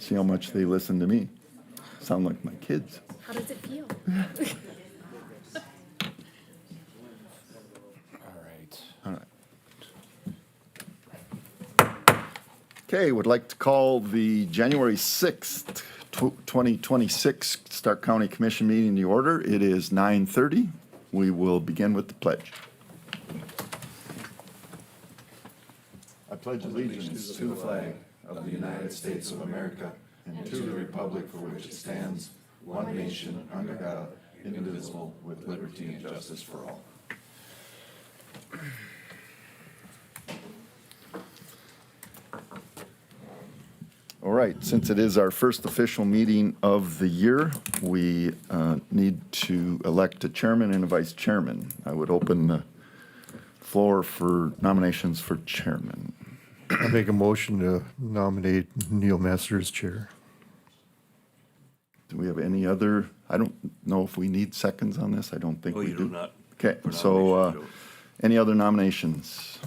See how much they listen to me. Sound like my kids. How does it feel? All right. All right. Okay, would like to call the January 6th, 2026 Stark County Commission meeting to order. It is 9:30. We will begin with the pledge. I pledge allegiance to the flag of the United States of America and to the republic for which it stands, one nation, under God, indivisible, with liberty and justice for all. All right, since it is our first official meeting of the year, we need to elect a chairman and a vice chairman. I would open the floor for nominations for chairman. I make a motion to nominate Neil Messer as chair. Do we have any other, I don't know if we need seconds on this, I don't think Oh, we do. you do not. Okay, For so nominations, any other nominations?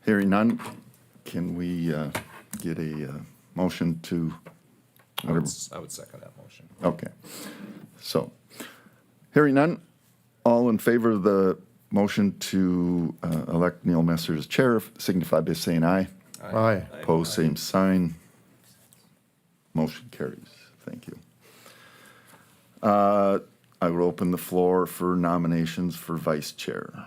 Hearing none, can we get a motion to, I would second that motion. okay. So, hearing none, all in favor of the motion to elect Neil Messer as chair, signify by saying aye. Aye. Opposed, same sign. Motion carries. Thank you. I will open the floor for nominations for vice chair.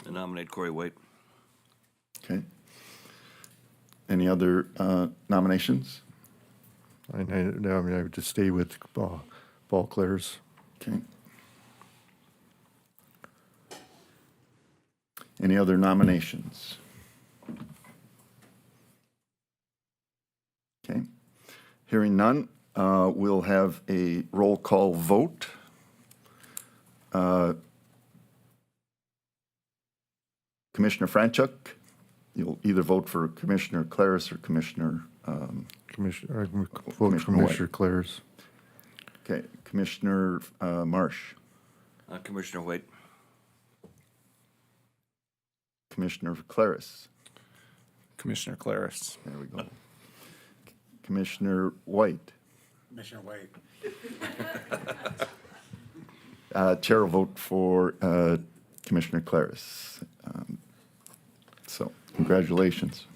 I nominate Corey White. Okay. Any other nominations? I would just stay with Paul Clares. Okay. Any other nominations? Okay. Hearing none, we'll have a roll call vote. Commissioner Franchuk, you'll either vote for Commissioner Claris or Commissioner, Commissioner, I vote Commissioner Commissioner Clares. okay, Commissioner Marsh, Commissioner White. Commissioner Claris. Commissioner Claris. There we go. Commissioner White. Commissioner White. Chair will vote for Commissioner Claris. So, congratulations.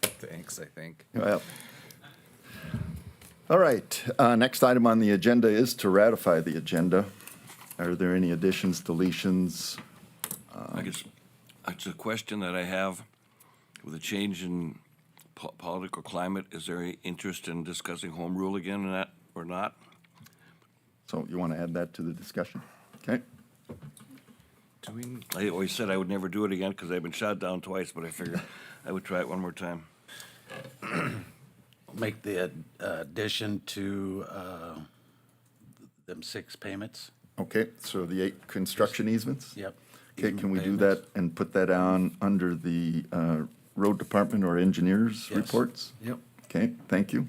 Thanks, I think. Well, all right, next item on the agenda is to ratify the agenda. Are there any additions, deletions? I guess it's a question that I have. With the change in political climate, is there any interest in discussing home rule again and that or not? So you want to add that to the discussion? Okay, Do we, I always said I would never do it again because I've been shot down twice, but I figured I would try it one more time. Make the addition to them 6 payments. okay, so the 8 construction easements? Yep. Okay, can we do Payments. that and put that on under the road department or engineers Yes. reports? Yep. Okay, thank you.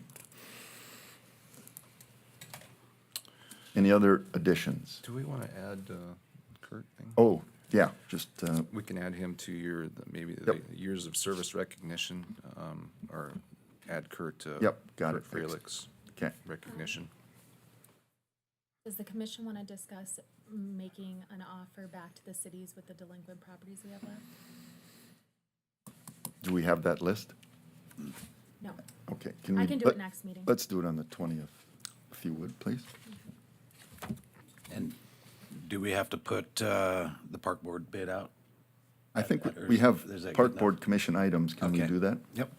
Any other additions? do we want to add Kurt thing? Oh, yeah, just, We can add him to maybe Yep. the years of service recognition, or add Kurt to. Yep, got Kurt it. Frelick's okay. recognition. Does the commission want to discuss making an offer back to the cities with the delinquent properties we have left? Do we have that list? No. Okay. Can we? I can do it next meeting. Let's do it on the 20th, if you would, please. And do we have to put the park board bid out? I think Or we is have that good park enough? board commission items. Can we Okay. do that? Yep.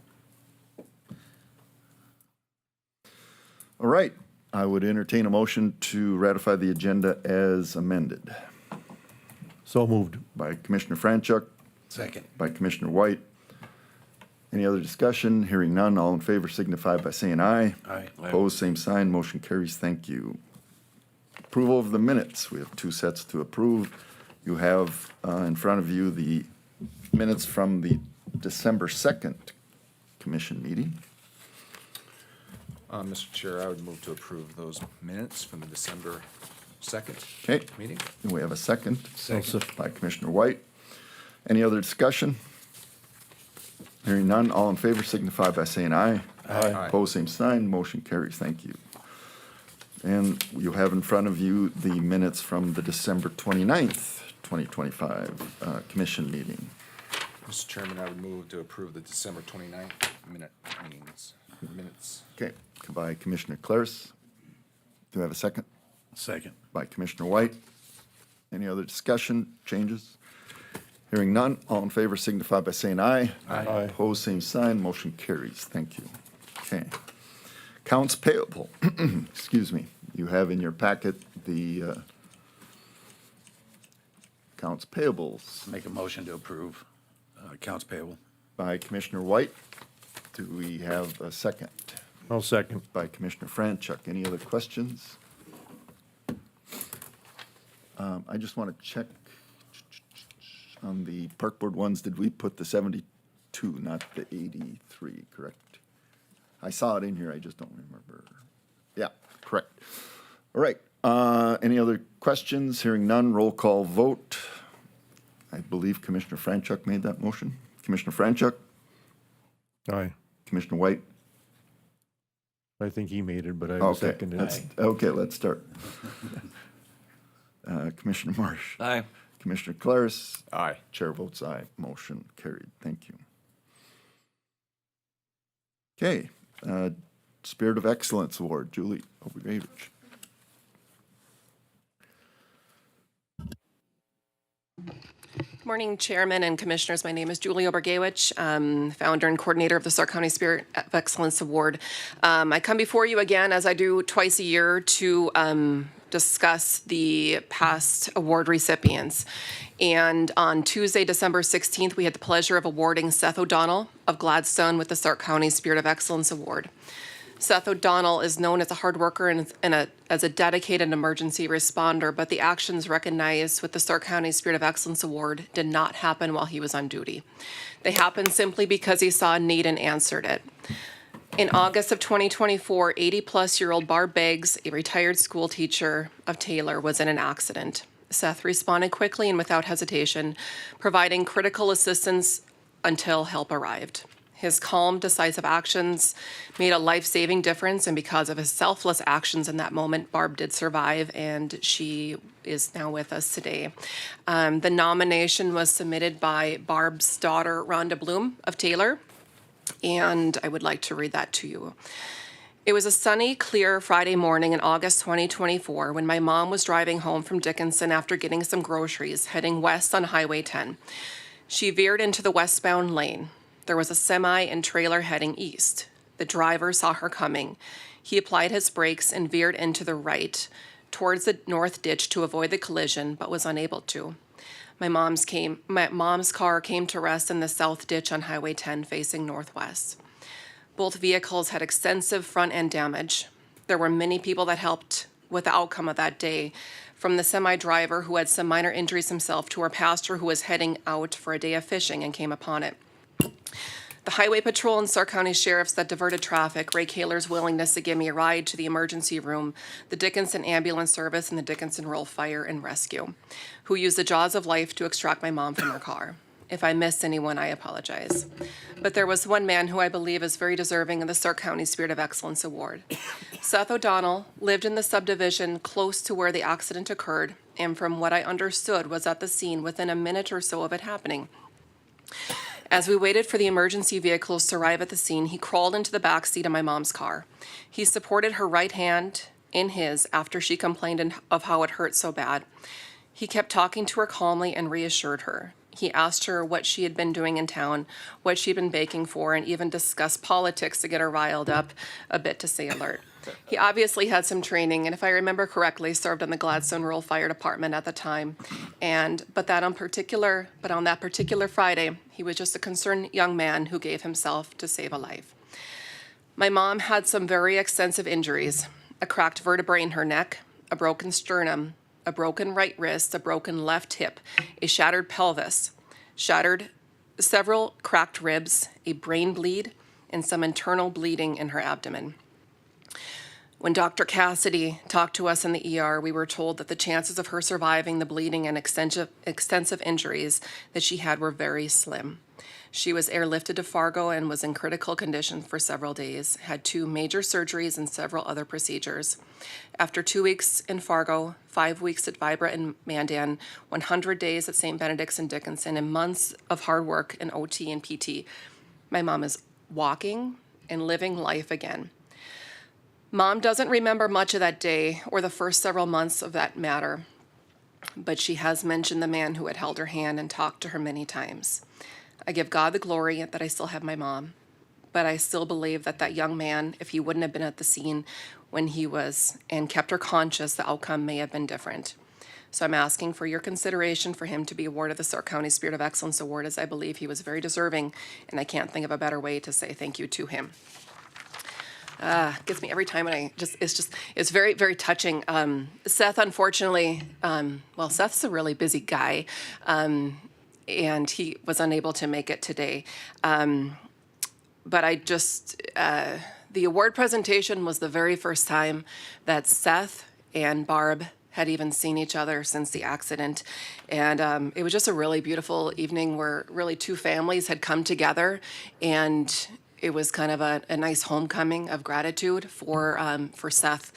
All right. I would entertain a motion to ratify the agenda as amended So moved. by Commissioner Franchuk, Second. by Commissioner White. Any other discussion? Hearing none, all in favor signify by saying aye. Aye. Opposed, same sign, motion carries, thank you. Approval of the minutes, we have 2 sets to approve. You have in front of you the minutes from the December 2nd commission meeting. Mr. Chair, I would move to approve those minutes from the December 2nd Okay, meeting. and we have a second. Second. By Commissioner White. Any other discussion? Hearing none, all in favor signify by saying aye. Aye. Opposed, same sign, motion carries. Thank you. And you have in front of you the minutes from the December 29th, 2025 commission meeting. Mr. Chairman, I would move to approve the December 29th minutes. Okay, by Commissioner Claris. Do I have a second? Second. By Commissioner White. Any other discussion, changes? Hearing none, all in favor signify by saying aye. Aye. Opposed, same sign, motion carries. Thank you. Okay. Accounts payable, excuse me. You have in your packet the accounts payables Make a motion to approve accounts payable. by Commissioner White. Do we have a second? I'll second. By Commissioner Franchuk. Any other questions? I just want to check on the park board ones. Did we put the 72, not the 83, correct? I saw it in here, I just don't remember. Yeah, correct. All right, any other questions? Hearing none, roll call vote. I believe Commissioner Franchuk made that motion. Commissioner Franchuk, Aye. Commissioner White. I think he made it, but I Okay, seconded it. okay, let's start. Commissioner Marsh, Aye. Commissioner Claris, Aye. chair votes aye. Motion carried. Thank you. Okay, Spirit of Excellence Award, Julie Obrevich. Morning, Chairman and Commissioners. My name is Julie Obergewich, founder and coordinator of the Stark County Spirit of Excellence Award. I come before you again, as I do twice a year, to discuss the past award recipients. And on Tuesday, December 16th, we had the pleasure of awarding Seth O'Donnell of Gladstone with the Stark County Spirit of Excellence Award. Seth O'Donnell is known as a hard worker and as a dedicated emergency responder, but the actions recognized with the Stark County Spirit of Excellence Award did not happen while he was on duty. They happened simply because he saw a need and answered it. In August of 2024, 80-plus-year-old Barb Beggs, a retired school teacher of Taylor, was in an accident. Seth responded quickly and without hesitation, providing critical assistance until help arrived. His calm, decisive actions made a life-saving difference, and because of his selfless actions in that moment, Barb did survive, and she is now with us today. The nomination was submitted by Barb's daughter, Rhonda Bloom of Taylor, and I would like to read that to you. It was a sunny, clear Friday morning in August 2024 when my mom was driving home from Dickinson after getting some groceries, heading west on Highway 10. She veered into the westbound lane. There was a semi and trailer heading east. The driver saw her coming. He applied his brakes and veered into the right towards the north ditch to avoid the collision, but was unable to. My mom's car came to rest in the south ditch on Highway 10 facing northwest. Both vehicles had extensive front end damage. There were many people that helped with the outcome of that day, from the semi driver who had some minor injuries himself to our pastor who was heading out for a day of fishing and came upon it. The Highway Patrol and Stark County Sheriffs that diverted traffic, Ray Kaler's willingness to give me a ride to the emergency room, the Dickinson Ambulance Service, and the Dickinson Rural Fire and Rescue, who used the jaws of life to extract my mom from her car. If I missed anyone, I apologize. But there was one man who I believe is very deserving of the Stark County Spirit of Excellence Award. Seth O'Donnell lived in the subdivision close to where the accident occurred, and from what I understood was at the scene within a minute or so of it happening. As we waited for the emergency vehicles to arrive at the scene, he crawled into the back seat of my mom's car. He supported her right hand in his after she complained of how it hurt so bad. He kept talking to her calmly and reassured her. He asked her what she had been doing in town, what she'd been baking for, and even discussed politics to get her riled up a bit to stay alert. He obviously had some training, and if I remember correctly, served in the Gladstone Rural Fire Department at the time. But on that particular Friday, he was just a concerned young man who gave himself to save a life. My mom had some very extensive injuries: a cracked vertebrae in her neck, a broken sternum, a broken right wrist, a broken left hip, a shattered pelvis, several cracked ribs, a brain bleed, and some internal bleeding in her abdomen. When Dr. Cassidy talked to us in the ER, we were told that the chances of her surviving the bleeding and extensive injuries that she had were very slim. She was airlifted to Fargo and was in critical condition for several days, had 2 major surgeries and several other procedures. After 2 weeks in Fargo, 5 weeks at Vibra in Mandan, 100 days at St. Benedict's in Dickinson, and months of hard work in OT and PT, my mom is walking and living life again. Mom doesn't remember much of that day or the first several months of that matter, but she has mentioned the man who had held her hand and talked to her many times. I give God the glory that I still have my mom, but I still believe that that young man, if he wouldn't have been at the scene when he was and kept her conscious, the outcome may have been different. So I'm asking for your consideration for him to be awarded the Stark County Spirit of Excellence Award, as I believe he was very deserving, and I can't think of a better way to say thank you to him. Gets me every time, and it's very, very touching. Seth, unfortunately, Seth's a really busy guy, and he was unable to make it today. But the award presentation was the very first time that Seth and Barb had even seen each other since the accident. And it was just a really beautiful evening where really 2 families had come together, and it was kind of a nice homecoming of gratitude for Seth,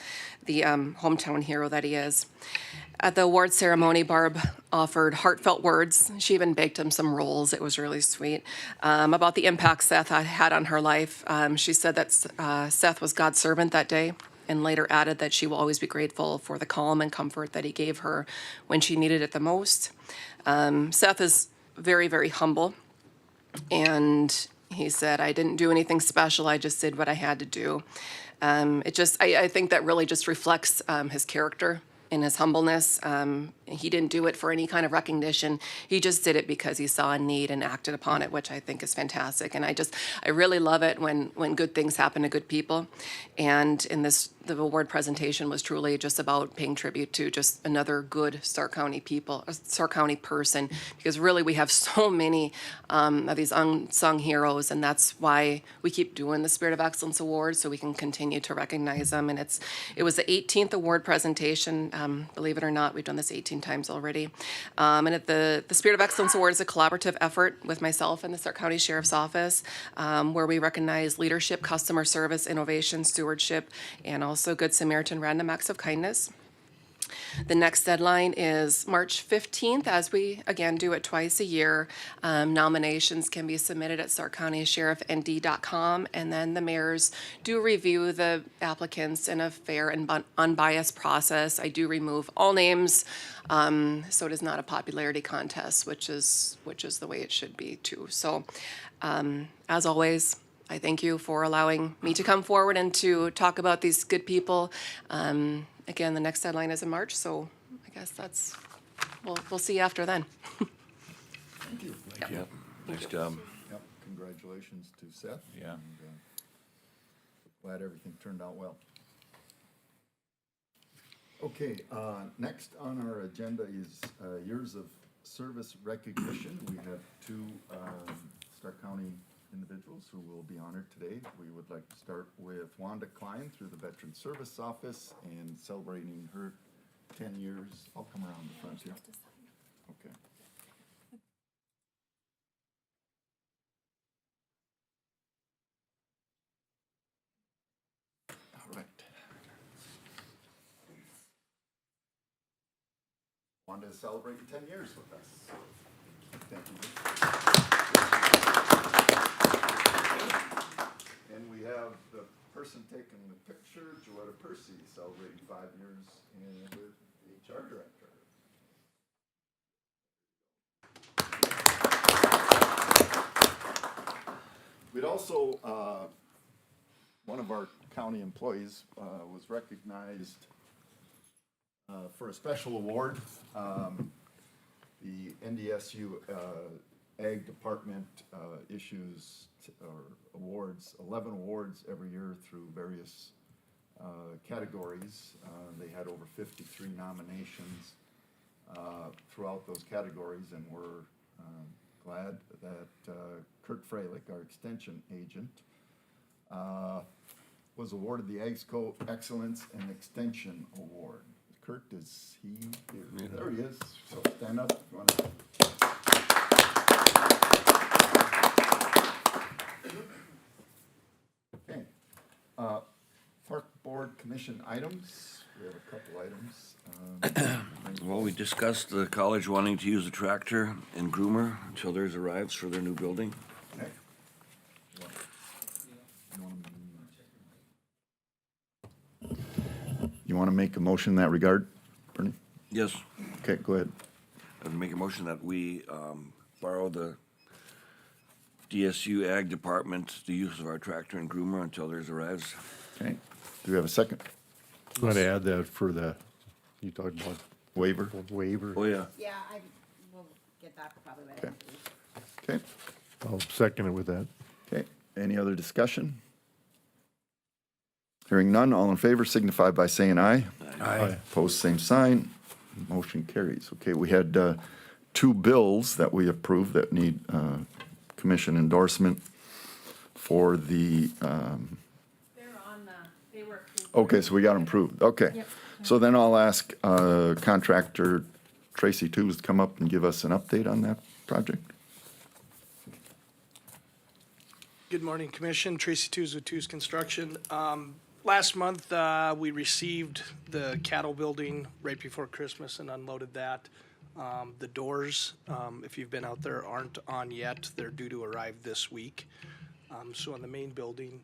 the hometown hero that he is. At the award ceremony, Barb offered heartfelt words. She even baked him some rolls. It was really sweet. About the impact Seth had on her life. She said that Seth was God's servant that day, and later added that she will always be grateful for the calm and comfort that he gave her when she needed it the most. Seth is very, very humble, and he said, "I didn't do anything special. I just did what I had to do." I think that really just reflects his character and his humbleness. He didn't do it for any kind of recognition. He just did it because he saw a need and acted upon it, which I think is fantastic. And I really love it when good things happen to good people. And in the award presentation was truly just about paying tribute to just another good Stark County person, because really we have so many of these unsung heroes, and that's why we keep doing the Spirit of Excellence Awards, so we can continue to recognize them. And it was the 18th award presentation. Believe it or not, we've done this 18 times already. And at the Spirit of Excellence Award is a collaborative effort with myself and the Stark County Sheriff's Office, where we recognize leadership, customer service, innovation, stewardship, and also Good Samaritan random acts of kindness. The next deadline is March 15th, as we, again, do it twice a year. Nominations can be submitted at starkcountysheriffnd.com, and then the mayors do review the applicants in a fair and unbiased process. I do remove all names, so it is not a popularity contest, which is the way it should be, too. So, as always, I thank you for allowing me to come forward and to talk about these good people. Again, the next deadline is in March, so I guess we'll see you after then. Thank you. Yep, nice job. Yep, congratulations to Seth. Yeah. And, glad everything turned out well. Okay, next on our agenda is years of service recognition. We have 2 Stark County individuals who will be honored today. We would like to start with Wanda Klein through the Veteran Service Office and celebrating her 10 years. I'll come around the front here. Okay. All right. Wanda is celebrating 10 years with us. Thank you. And we have the person taking the picture, Joetta Percy, celebrating 5 years with HR Director. We'd also, one of our county employees was recognized for a special award. The NDSU Ag Department issues or awards, 11 awards every year through various categories. They had over 53 nominations throughout those categories, and we're glad that Kurt Freilich, our extension agent, was awarded the AGSCO Excellence and Extension Award. Kurt, is he here? There he is. So stand up. If you wanna- Okay. Park Board Commission items. We have a couple items. Well, we discussed the college wanting to use a tractor and groomer until theirs arrives for their new building. Okay. You want to make a motion in that regard, Bernie? Yes, Okay, go ahead. I would make a motion that we borrow the DSU Ag Department the use of our tractor and groomer until theirs arrives. Okay. Do we have a second I'm going to add that for the, you talked about waiver? waiver. Oh, yeah. Yeah, I will get that probably by Okay. the end of the week. Okay, I'll second it with that. okay. Any other discussion? Hearing none, all in favor signify by saying aye. Aye. Opposed, same sign. Motion carries. Okay, we had two bills that we approved that need commission endorsement for the, They're on they were approved. okay, so we got them approved. Okay. Yep. So then I'll ask contractor Tracy Tews to come up and give us an update on that project. Good morning, Commission. Tracy Tews with Tews Construction. Last month, we received the cattle building right before Christmas and unloaded that. The doors, if you've been out there, aren't on yet. They're due to arrive this week. So on the main building,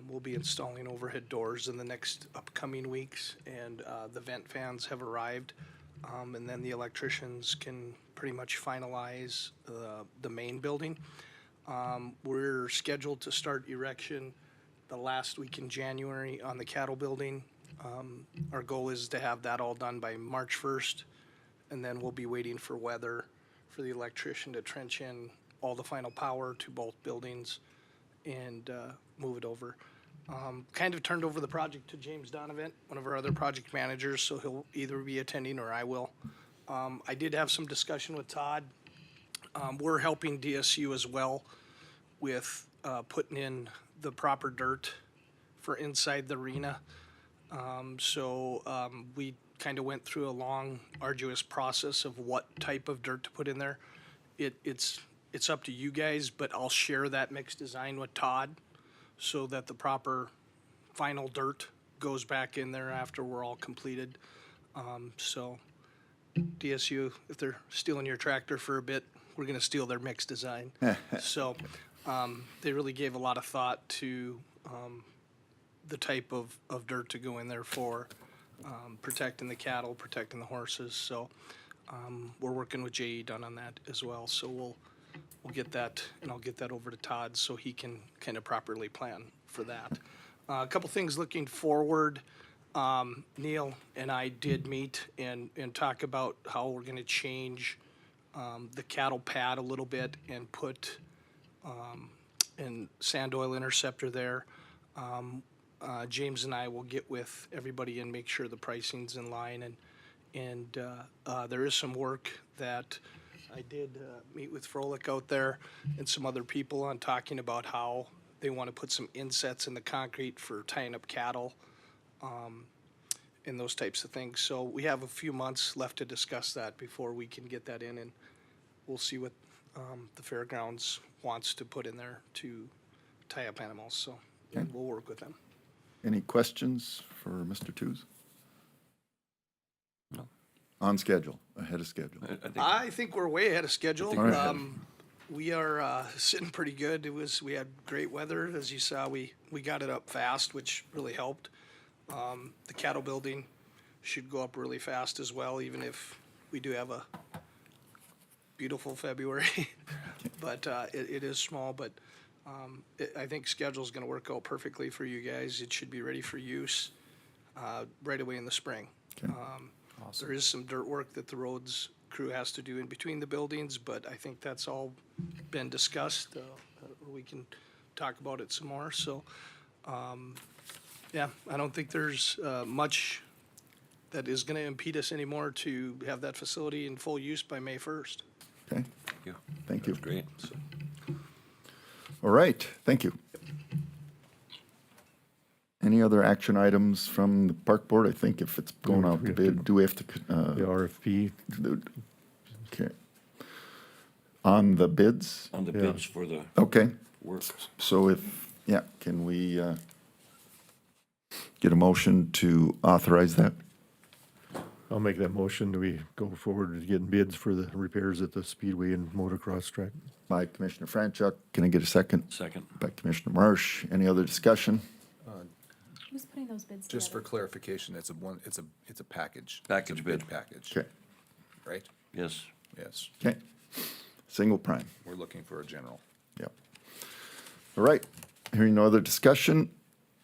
we'll be installing overhead doors in the next upcoming weeks, and the vent fans have arrived. And then the electricians can pretty much finalize the main building. We're scheduled to start erection the last week in January on the cattle building. Our goal is to have that all done by March 1st, and then we'll be waiting for weather for the electrician to trench in all the final power to both buildings and move it over. Kind of turned over the project to James Donovan, one of our other project managers, so he'll either be attending or I will. I did have some discussion with Todd. We're helping DSU as well with putting in the proper dirt for inside the arena. We kind of went through a long, arduous process of what type of dirt to put in there. It's up to you guys, but I'll share that mixed design with Todd so that the proper final dirt goes back in there after we're all completed. DSU, if they're stealing your tractor for a bit, we're gonna steal their mixed design. So, they really gave a lot of thought to, the type of dirt to go in there for, protecting the cattle, protecting the horses. So, we're working with J.E. Dunn on that as well. So we'll get that, and I'll get that over to Todd so he can kind of properly plan for that. A couple things looking forward. Neil and I did meet and talk about how we're gonna change the cattle pad a little bit and put and sand oil interceptor there. James and I will get with everybody and make sure the pricing's in line, and there is some work that I did meet with Froelich out there and some other people on talking about how they want to put some insets in the concrete for tying up cattle and those types of things. So we have a few months left to discuss that before we can get that in, and we'll see what the fairgrounds wants to put in there to tie up animals. So we'll work with them. Any questions for Mr. Tews? No. On schedule, ahead of schedule. I I think we're way ahead of schedule. All right. We are sitting pretty good. We had great weather, as you saw. We got it up fast, which really helped. The cattle building should go up really fast as well, even if we do have a beautiful February. But it is small, but I think schedule's gonna work out perfectly for you guys. It should be ready for use right away in the spring. There is some dirt work that the roads crew has to do in between the buildings, but I think that's all been discussed. We can talk about it some more, so, yeah, I don't think there's much that is gonna impede us anymore to have that facility in full use by May 1st. Okay, Thank you. thank you. That's great. All right, thank you. Any other action items from the park board? I think if it's going out to bid, do we have to, The RFP, okay. On the bids? On the Yeah. bids for the Okay, work. so can we get a motion to authorize that? I'll make that motion. Do we go forward with getting bids for the repairs at the Speedway and motocross track? By Commissioner Franchuk, can I get a second? Second. By Commissioner Marsh, any other discussion? Who's putting those bids Just for together? clarification, it's a package. Package It's a bid. Package, Okay, right? Yes. Yes, okay. Single prime, we're looking for a general. yep. All right, hearing no other discussion,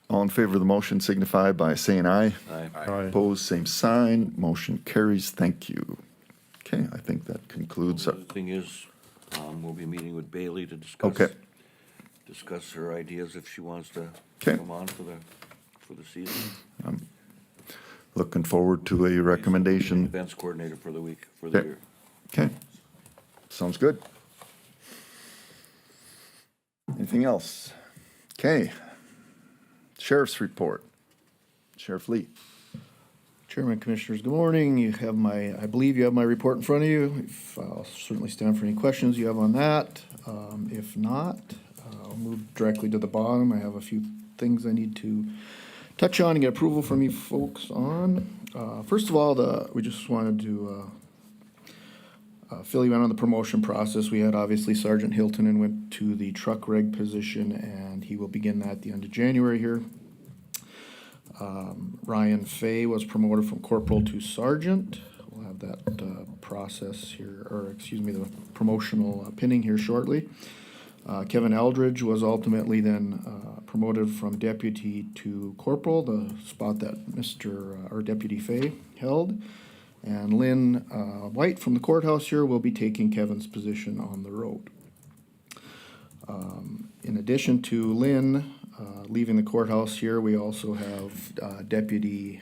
all in favor of the motion signify by saying aye. Aye. Aye. Opposed, same sign, motion carries, thank you. Okay, I think that concludes, The other thing is, we'll be meeting with Bailey to discuss. Okay. Discuss her ideas if she wants to Okay. come on for the season. looking forward to a recommendation. Events coordinator for the week, for the Okay. year. Okay, sounds good. Anything else? Okay. Sheriff's report. Sheriff Lee. Chairman, Commissioners, good morning. You have I believe you have my report in front of you. I'll certainly stand for any questions you have on that. If not, I'll move directly to the bottom. I have a few things I need to touch on and get approval from you folks on. First of all, we just wanted to fill you in on the promotion process. We had obviously Sergeant Hilton and went to the truck reg position, and he will begin that at the end of January here. Ryan Fay was promoted from corporal to sergeant. We'll have that process here, or excuse me, the promotional pinning here shortly. Kevin Eldridge was ultimately then promoted from deputy to corporal, the spot that our Deputy Fay held. And Lynn White from the courthouse here will be taking Kevin's position on the road. In addition to Lynn leaving the courthouse here, we also have Deputy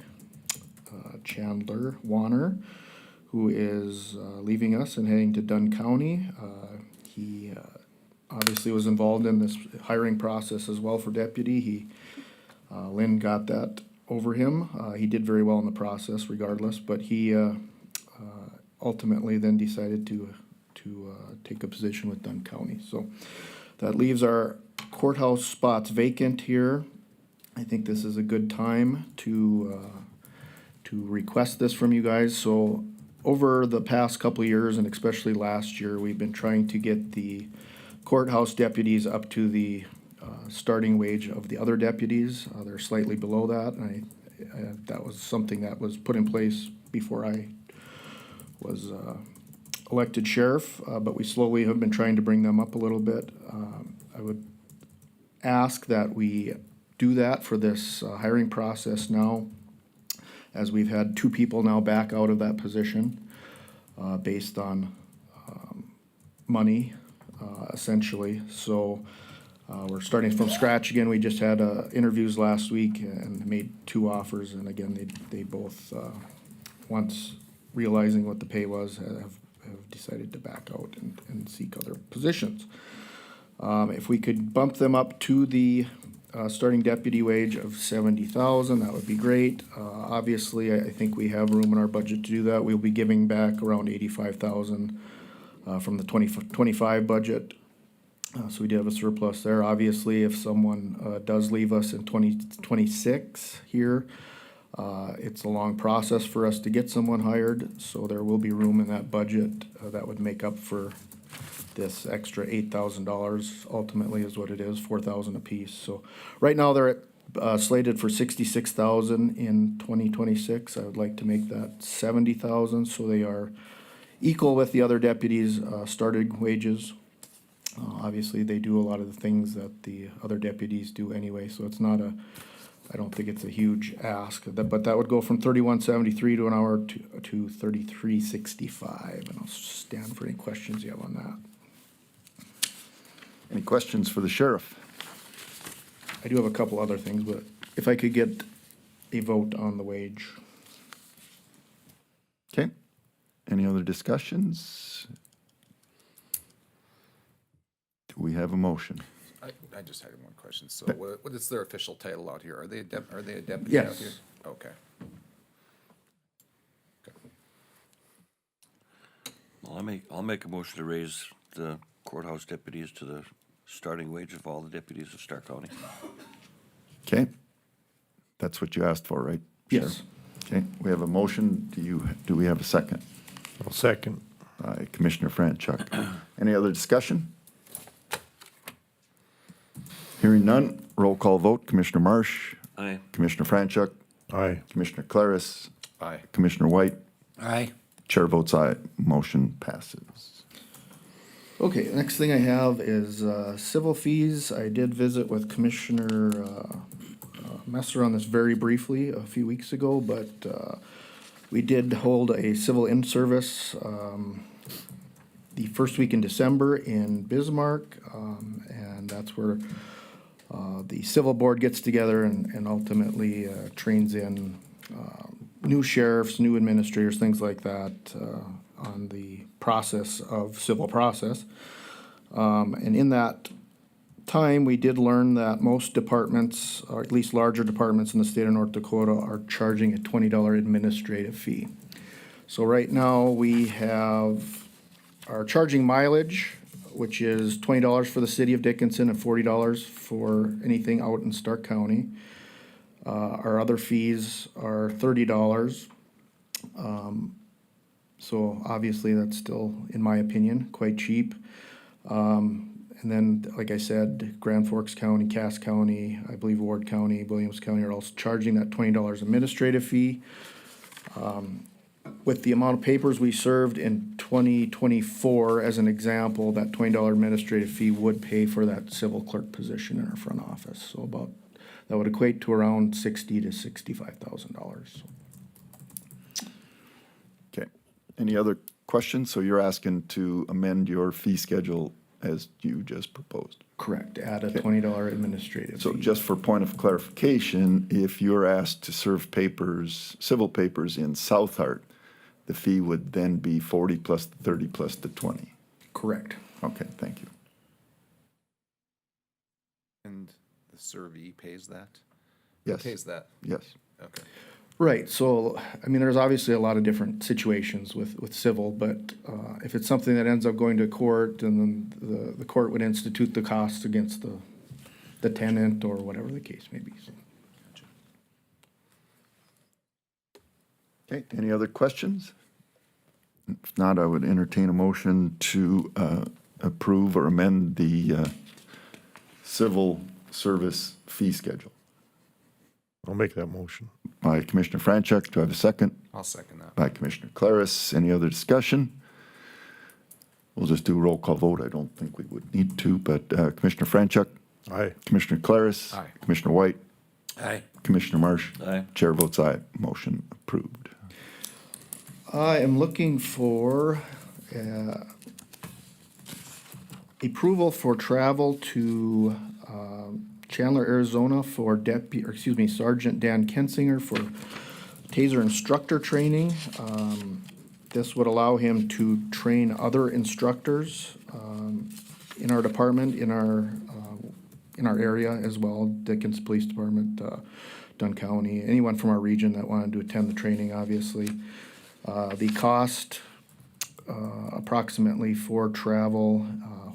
Chandler Warner, who is leaving us and heading to Dunn County. He obviously was involved in this hiring process as well for deputy. Lynn got that over him. He did very well in the process regardless, but he ultimately then decided to take a position with Dunn County. So that leaves our courthouse spots vacant here. I think this is a good time to request this from you guys. So over the past couple of years, and especially last year, we've been trying to get the courthouse deputies up to the starting wage of the other deputies. They're slightly below that, and that was something that was put in place before I was elected sheriff, but we slowly have been trying to bring them up a little bit. I would ask that we do that for this hiring process now, as we've had two people now back out of that position based on money, essentially. So we're starting from scratch again. We just had interviews last week and made two offers, and again, they both, once realizing what the pay was, have decided to back out and seek other positions. If we could bump them up to the starting deputy wage of $70,000, that would be great. Obviously, I think we have room in our budget to do that. We'll be giving back around $85,000 from the 2025 budget. So we do have a surplus there. Obviously, if someone does leave us in 2026 here, it's a long process for us to get someone hired, so there will be room in that budget that would make up for this extra $8,000 ultimately is what it is, $4,000 apiece. So right now they're at, slated for $66,000 in 2026. I would like to make that $70,000, so they are equal with the other deputies' starting wages. Obviously, they do a lot of the things that the other deputies do anyway, so it's not I don't think it's a huge ask, but that would go from $31.73 to an hour to $33.65, and I'll stand for any questions you have on that. Any questions for the sheriff? I do have a couple other things, but if I could get a vote on the wage. Okay, any other discussions? Do we have a motion? I just had one question. So what is their official title out here? Are they a deputy out Yes. here? Okay. Well, I'll make a motion to raise the courthouse deputies to the starting wage of all the deputies of Stark County. Okay? That's what you asked for, right? Yes. Okay, we have a motion. Do we have a second? I'll second. By Commissioner Franchuk. Any other discussion? Hearing none, roll call vote. Commissioner Marsh, Aye. Commissioner Franchuk, Aye. Commissioner Claris, Aye. Commissioner White, Aye. chair votes aye. Motion passes. Okay, next thing I have is civil fees. I did visit with Commissioner Messer on this very briefly a few weeks ago, but we did hold a civil in-service the first week in December in Bismarck, and that's where the civil board gets together and ultimately trains in new sheriffs, new administrators, things like that, on the process of civil process. And in that time, we did learn that most departments, or at least larger departments in the state of North Dakota, are charging a $20 administrative fee. So right now, we are charging mileage, which is $20 for the city of Dickinson and $40 for anything out in Stark County. Our other fees are $30. So obviously, that's still, in my opinion, quite cheap. And then, like I said, Grand Forks County, Cass County, I believe Ward County, Williams County are also charging that $20 administrative fee. With the amount of papers we served in 2024, as an example, that $20 administrative fee would pay for that civil clerk position in our front office. So that would equate to around $60,000 to $65,000. Okay. Any other questions? So you're asking to amend your fee schedule as you just proposed? Correct, add a $20 administrative So fee. just for point of clarification, if you're asked to serve papers, civil papers in South Hart, the fee would then be 40 plus the 30 plus the 20. Correct. Okay, thank you. And the survey pays that? Yes. Pays that? Yes. Okay. Right, so, I mean, there's obviously a lot of different situations with civil, but if it's something that ends up going to court, and then the court would institute the cost against the tenant or whatever the case may be, so. Okay, any other questions? If not, I would entertain a motion to approve or amend the civil service fee schedule. I'll make that motion. By Commissioner Franchuk, do I have a second? I'll second that. By Commissioner Claris, any other discussion? We'll just do a roll call vote. I don't think we would need to, but Commissioner Franchuk, Aye. Commissioner Claris. Aye. Commissioner White, Aye. Commissioner Marsh. Aye. Chair votes aye. Motion approved. I am looking for approval for travel to Chandler, Arizona for Sergeant Dan Kensinger for TASER instructor training. This would allow him to train other instructors in our department, in our area as well, Dickens Police Department, Dunn County, anyone from our region that wanted to attend the training, obviously. The cost approximately for travel,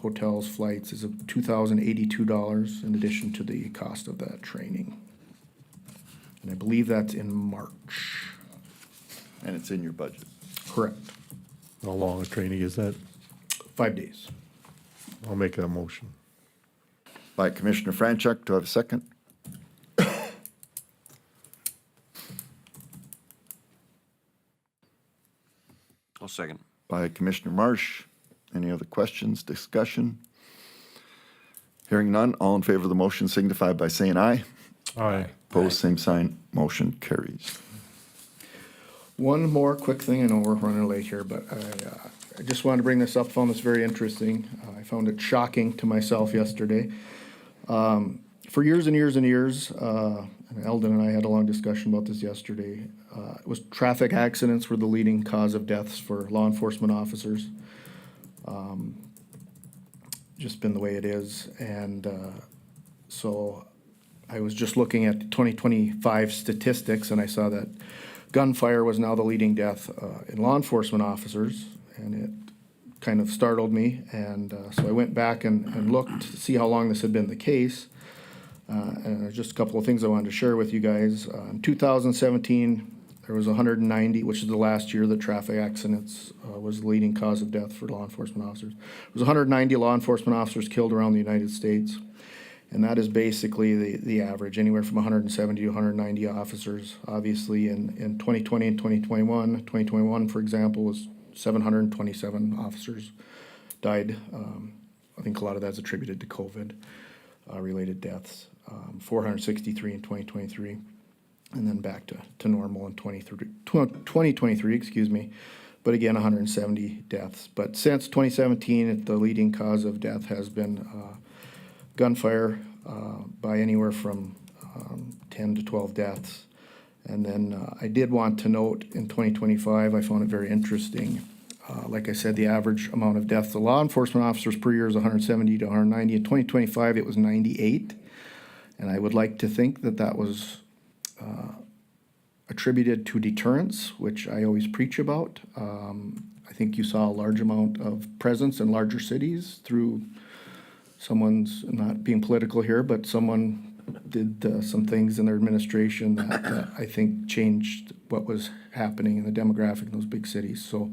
hotels, flights is $2,082 in addition to the cost of that training. And I believe that's in March. And it's in your budget. Correct. How long a training is that? 5 days. I'll make that motion. By Commissioner Franchuk, do I have a second? I'll second. By Commissioner Marsh. Any other questions, discussion? Hearing none, all in favor of the motion signify by saying aye. Aye. Opposed, same sign. Motion carries. One more quick thing, I know we're running late here, but I just wanted to bring this up, found this very interesting. I found it shocking to myself yesterday. For years and years and years, and Eldon and I had a long discussion about this yesterday, it was traffic accidents were the leading cause of deaths for law enforcement officers. just been the way it is. And so I was just looking at 2025 statistics, and I saw that gunfire was now the leading death in law enforcement officers, and it kind of startled me. And so I went back and looked to see how long this had been the case. And there's just a couple of things I wanted to share with you guys. In 2017, there was 190, which is the last year that traffic accidents was the leading cause of death for law enforcement officers. There was 190 law enforcement officers killed around the United States. And that is basically the average, anywhere from 170 to 190 officers. Obviously, in 2020 and 2021, for example, was 727 officers died. I think a lot of that's attributed to COVID related deaths. 463 in 2023, and then back to normal in 2023, excuse me. But again, 170 deaths. But since 2017, the leading cause of death has been gunfire by anywhere from 10 to 12 deaths. And then I did want to note in 2025, I found it very interesting. Like I said, the average amount of deaths of law enforcement officers per year is 170 to 190. In 2025, it was 98. And I would like to think that that was attributed to deterrence, which I always preach about. I think you saw a large amount of presence in larger cities through someone's, not being political here, but someone did some things in their administration that I think changed what was happening in the demographic in those big cities. So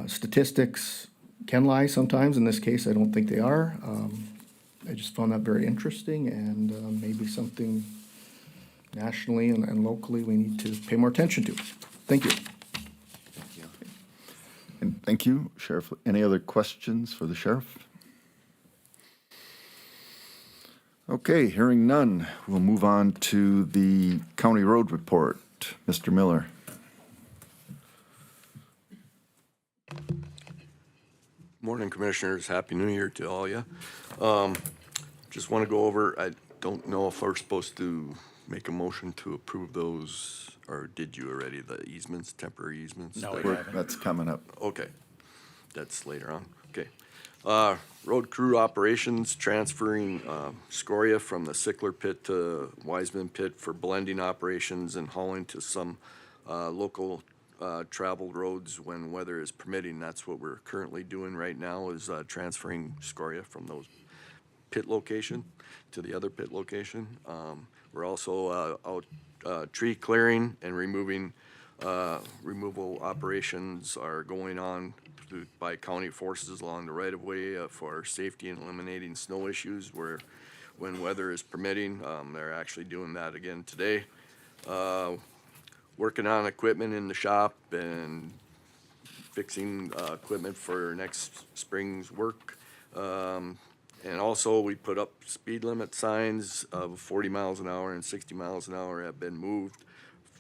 statistics can lie sometimes. In this case, I don't think they are. I just found that very interesting, and maybe something nationally and locally we need to pay more attention to. Thank you. And thank you, Sheriff. Any other questions for the sheriff? Okay, hearing none, we'll move on to the county road report. Mr. Miller. Morning, Commissioners. Happy New Year to all you. Just want to go over, I don't know if we're supposed to make a motion to approve those, or did you already, the easements, temporary easements? No, we haven't. That's coming up. Okay, that's later on, okay. Road crew operations, transferring scoria from the Sickler Pit to Wiseman Pit for blending operations and hauling to some local traveled roads when weather is permitting. That's what we're currently doing right now, is transferring scoria from those pit location to the other pit location. We're also out tree clearing and removing, removal operations are going on by county forces along the right of way for safety and eliminating snow issues where when weather is permitting. They're actually doing that again today. Working on equipment in the shop and fixing equipment for next spring's work. And also we put up speed limit signs of 40 miles an hour and 60 miles an hour have been moved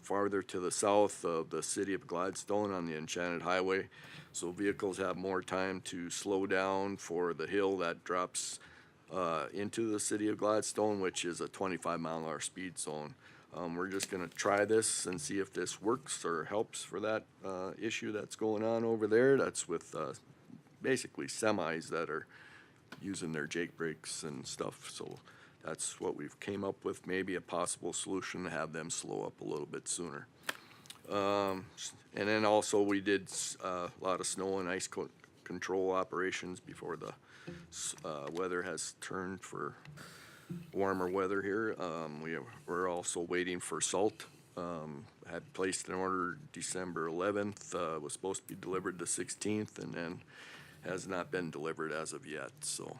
farther to the south of the city of Gladstone on the Enchanted Highway. So vehicles have more time to slow down for the hill that drops into the city of Gladstone, which is a 25-mile-an-hour speed zone. We're just gonna try this and see if this works or helps for that issue that's going on over there. That's with basically semis that are using their Jake brakes and stuff. So that's what we've came up with, maybe a possible solution to have them slow up a little bit sooner. And then also we did a lot of snow and ice control operations before the weather has turned for warmer weather here. We're also waiting for salt. Had placed an order December 11th, was supposed to be delivered the 16th, and then has not been delivered as of yet. So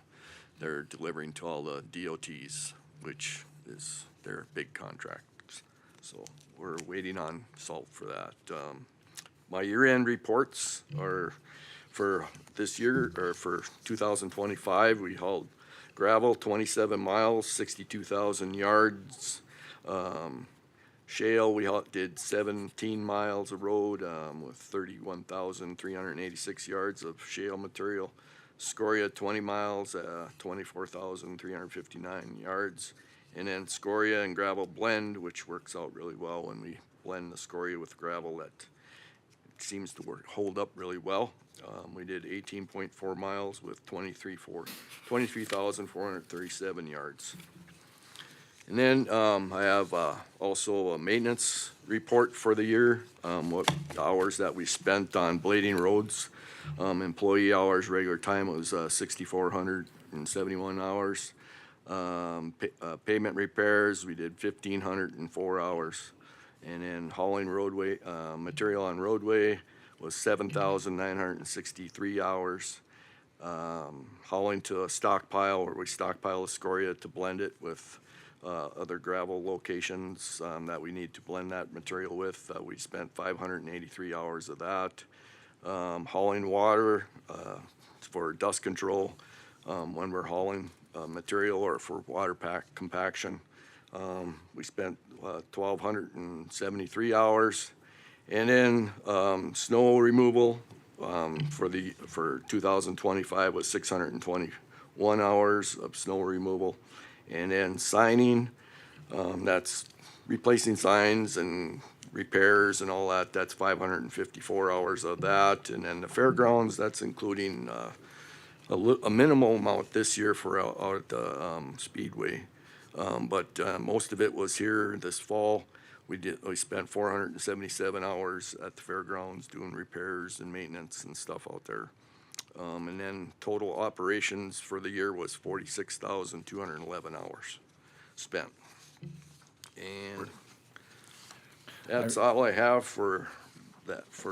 they're delivering to all the DOTs, which is their big contracts. So we're waiting on salt for that. My year-end reports are for this year, or for 2025, we hauled gravel 27 miles, 62,000 yards. Shale, we did 17 miles of road with 31,386 yards of shale material. Scoria 20 miles, 24,359 yards. And then scoria and gravel blend, which works out really well when we blend the scoria with gravel. That seems to hold up really well. We did 18.4 miles with 23,437 yards. And then I have also a maintenance report for the year, what hours that we spent on blading roads. Employee hours, regular time was 6,471 hours. Pavement repairs, we did 1,504 hours. And then hauling roadway, material on roadway was 7,963 hours. Hauling to a stockpile, where we stockpile the scoria to blend it with other gravel locations that we need to blend that material with. We spent 583 hours of that. Hauling water for dust control when we're hauling material or for water compaction. We spent 1,273 hours. And then snow removal for 2025 was 621 hours of snow removal. And then signing, that's replacing signs and repairs and all that, that's 554 hours of that. And then the fairgrounds, that's including a minimal amount this year for out at the Speedway. But most of it was here this fall. We spent 477 hours at the fairgrounds doing repairs and maintenance and stuff out there. And then total operations for the year was 46,211 hours spent. And that's all I have for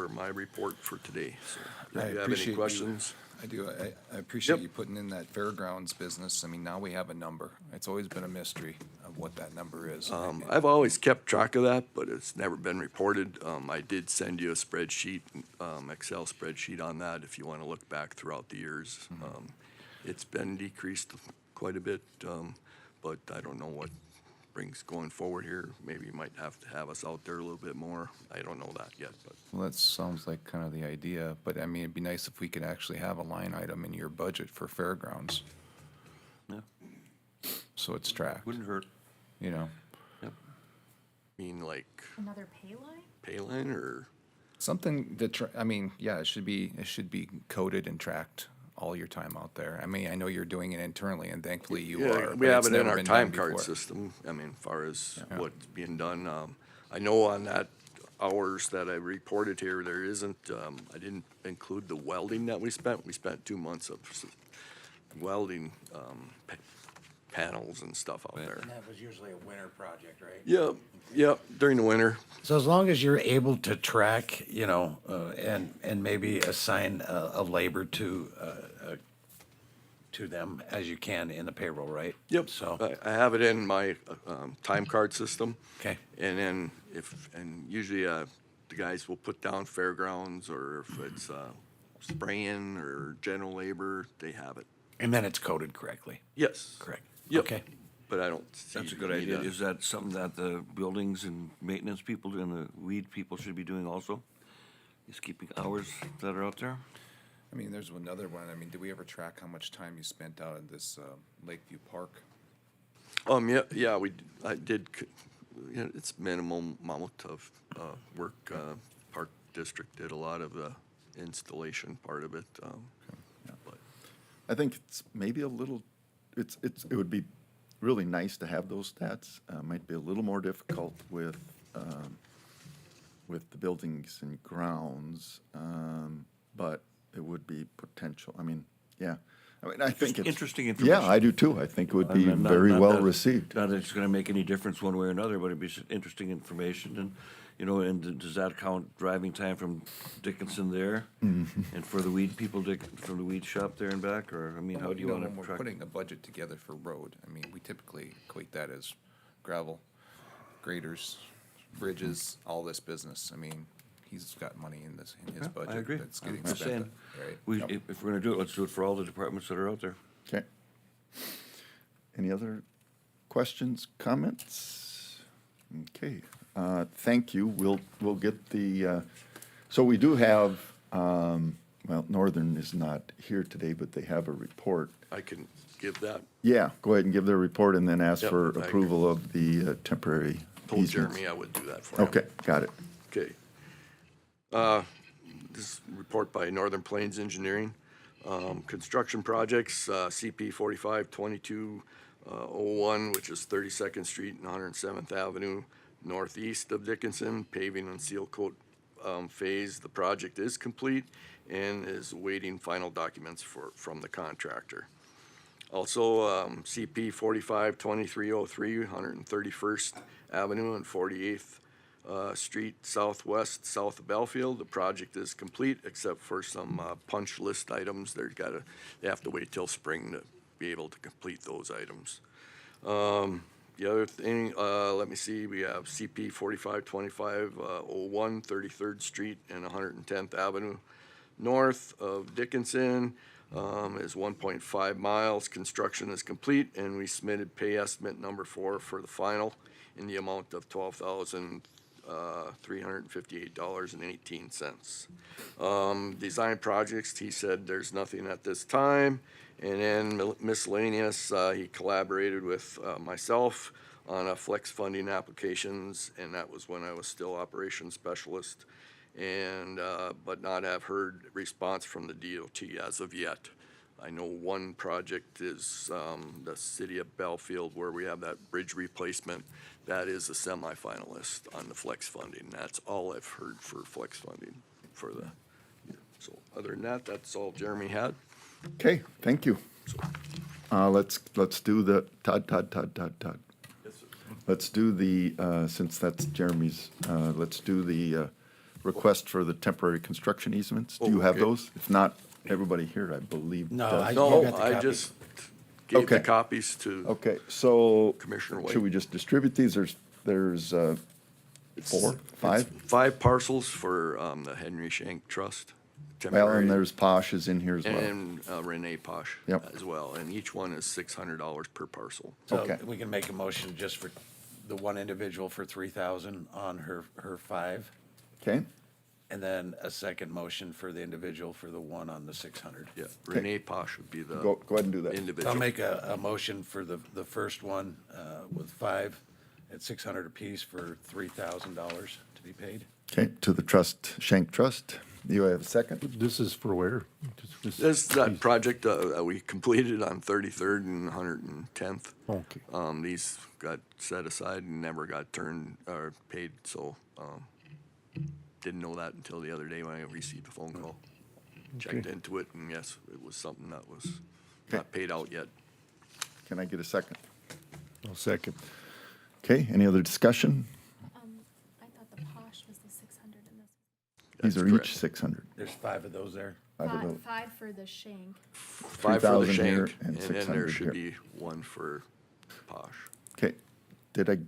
my report for today. So I if you have appreciate any you- questions. I do. I appreciate Yep. you putting in that fairgrounds business. I mean, now we have a number. It's always been a mystery of what that number is. I've always kept track of that, but it's never been reported. I did send you a spreadsheet, Excel spreadsheet on that if you want to look back throughout the years. It's been decreased quite a bit, but I don't know what brings going forward here. Maybe you might have to have us out there a little bit more. I don't know that yet, but. Well, that sounds like kind of the idea, but I mean, it'd be nice if we could actually have a line item in your budget for fairgrounds, Yeah, so it's tracked, wouldn't hurt. you know? Mean like Another pay line? pay line or? Something that, I mean, yeah, it should be coded and tracked all your time out there. I mean, I know you're doing it internally, and thankfully you Yeah, are. we but have it's it in never our been time done card before. system. I mean, as far as what's being done, I know on that hours that I reported here, there isn't, I didn't include the welding that we spent. We spent 2 months of welding, panels and stuff out there. And that was usually a winter project, right? Yep, during the winter. So as long as you're able to track, and maybe assign a labor to them as you can in the payroll, right? Yep. So, I have it in my time card system. okay. And then usually the guys will put down fairgrounds, or if it's spraying or general labor, they have it. And then it's coded correctly, Yes. correct? Yep. Okay. But I don't see. That's a good you idea. need Is that something that the buildings and maintenance people and the weed people should be doing also? Is keeping hours that are out there? I mean, there's another one. I mean, did we ever track how much time you spent out in this Lakeview Park? I did, it's minimal amount of work. Park District did a lot of the installation part of it. But I think it's maybe a little, it would be really nice to have those stats. Might be a little more difficult with the buildings and grounds, but it would be potential. I mean, yeah. I mean, I think it's. Interesting information. Yeah, I do too. I think it would be Not- very not well that- received. Not that it's gonna make any difference one way or another, but it'd be interesting information, and, and does that count driving time from Dickinson there? Mm-hmm. And for the weed people, from the weed shop there and back, or, I mean, how do you wanna When we're track? putting a budget together for road, I mean, we typically equate that as gravel, graders, bridges, all this business. I mean, he's got money in his I budget agree. that's I'm getting just spent, saying, right? we, if we're gonna do it, let's do it for all the departments that are out there. Okay. Any other questions, comments? Okay, thank you. We'll get the, so we do have, well, Northern is not here today, but they have a report. I can give that. Yeah, go ahead and give their report and then ask Yep, for I agree. approval of the temporary Told easements. Jeremy I would do that for him. Okay, got it. Okay. this report by Northern Plains Engineering. Construction projects, CP 452201, which is 32nd Street and 107th Avenue, northeast of Dickinson, paving and seal coat phase. The project is complete and is awaiting final documents from the contractor. Also, CP 452303, 131st Avenue and 48th Street Southwest, south of Belfield. The project is complete except for some punch list items. They have to wait till spring to be able to complete those items. The other thing, let me see, we have CP 452501, 33rd Street and 110th Avenue, north of Dickinson. Is 1.5 miles. Construction is complete, and we submitted pay estimate number 4 for the final in the amount of $12,358.18. Design projects, he said there's nothing at this time. And then miscellaneous, he collaborated with myself on a flex funding applications, and that was when I was still operations specialist. And but not have heard response from the DOT as of yet. I know one project is the city of Belfield where we have that bridge replacement. That is a semifinalist on the flex funding. That's all I've heard for flex funding for the year. So other than that, that's all Jeremy had. Okay, thank you. Let's do the, Todd. Let's do the, since that's Jeremy's, let's do the request for the temporary construction easements. Do you have Okay. those? If not, everybody here, I believe. No, does. You No, got the I copy. just gave the Okay. copies to Okay, so Commissioner White. should we just distribute these? There's 4, 5? 5 parcels for the Henry Shank Trust. Well, temporary. and there's Posh is in here as well. And Renee Posh Yep. as well, and each one is $600 per parcel. So Okay. we can make a motion just for the one individual for 3,000 on her 5, Okay, and then a second motion for the individual for the one on the 600. Yeah, Renee Posh would be the go ahead and do that. individual. I'll make a motion for the first one with 5 at 600 apiece for $3,000 to be paid. Okay, to the trust, Shank Trust. You have a second? This is for where? This is that project that we completed on 33rd and 110th. Okay. These got set aside and never got turned or paid, so didn't know that until the other day when I received a phone call. Checked Okay. into it, and yes, it was something that was not paid out yet. Can I get a second? I'll second. Okay, any other discussion? I thought the Posh was the 600 in this. These That's are correct. each 600. There's 5 of those there. Five of those. Five for the Shank. 5 for the 3,000 here Shank, and and then there 600 should here. be one for Posh. Okay, did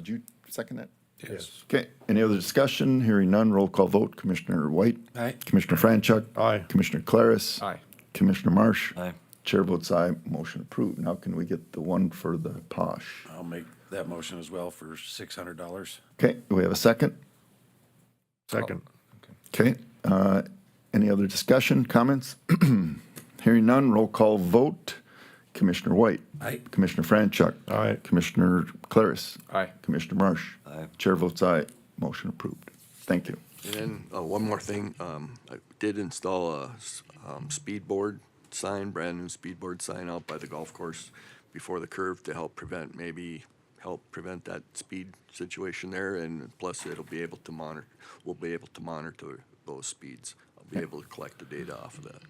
you second that? Yes. Okay, any other discussion? Hearing none, roll call vote. Commissioner White? Aye. Commissioner Franchuk? Aye. Commissioner Claris? Aye. Commissioner Marsh? Aye. Chair votes aye, motion approved. Now can we get the one for the Posh? I'll make that motion as well for $600. Okay, do we have a second? Second. Okay, any other discussion, comments? Hearing none, roll call vote. Commissioner White? Aye. Commissioner Franchuk? Aye. Commissioner Claris? Aye. Commissioner Marsh? Aye. Chair votes aye, motion approved. Thank you. And then, one more thing, I did install a speed board sign, brand new speed board sign out by the golf course before the curve to help prevent that speed situation there, and plus it'll be able to we'll be able to monitor those speeds. I'll be able to collect the data off of that,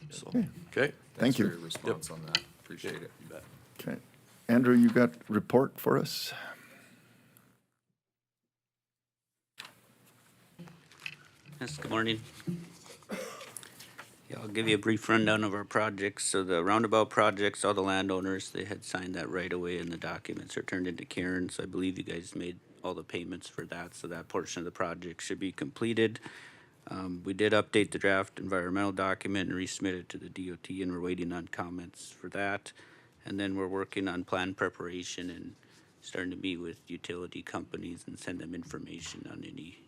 so, okay? Thank Thanks for you. your response on that. Appreciate it. You bet. Okay. Andrew, you got report for us? Yes, good morning. Yeah, I'll give you a brief rundown of our projects. So the roundabout projects, all the landowners, they had signed that right away and the documents are turned into Karen. So I believe you guys made all the payments for that. So that portion of the project should be completed. We did update the draft environmental document and resubmit it to the DOT, and we're waiting on comments for that. And then we're working on plan preparation and starting to meet with utility companies and send them information on any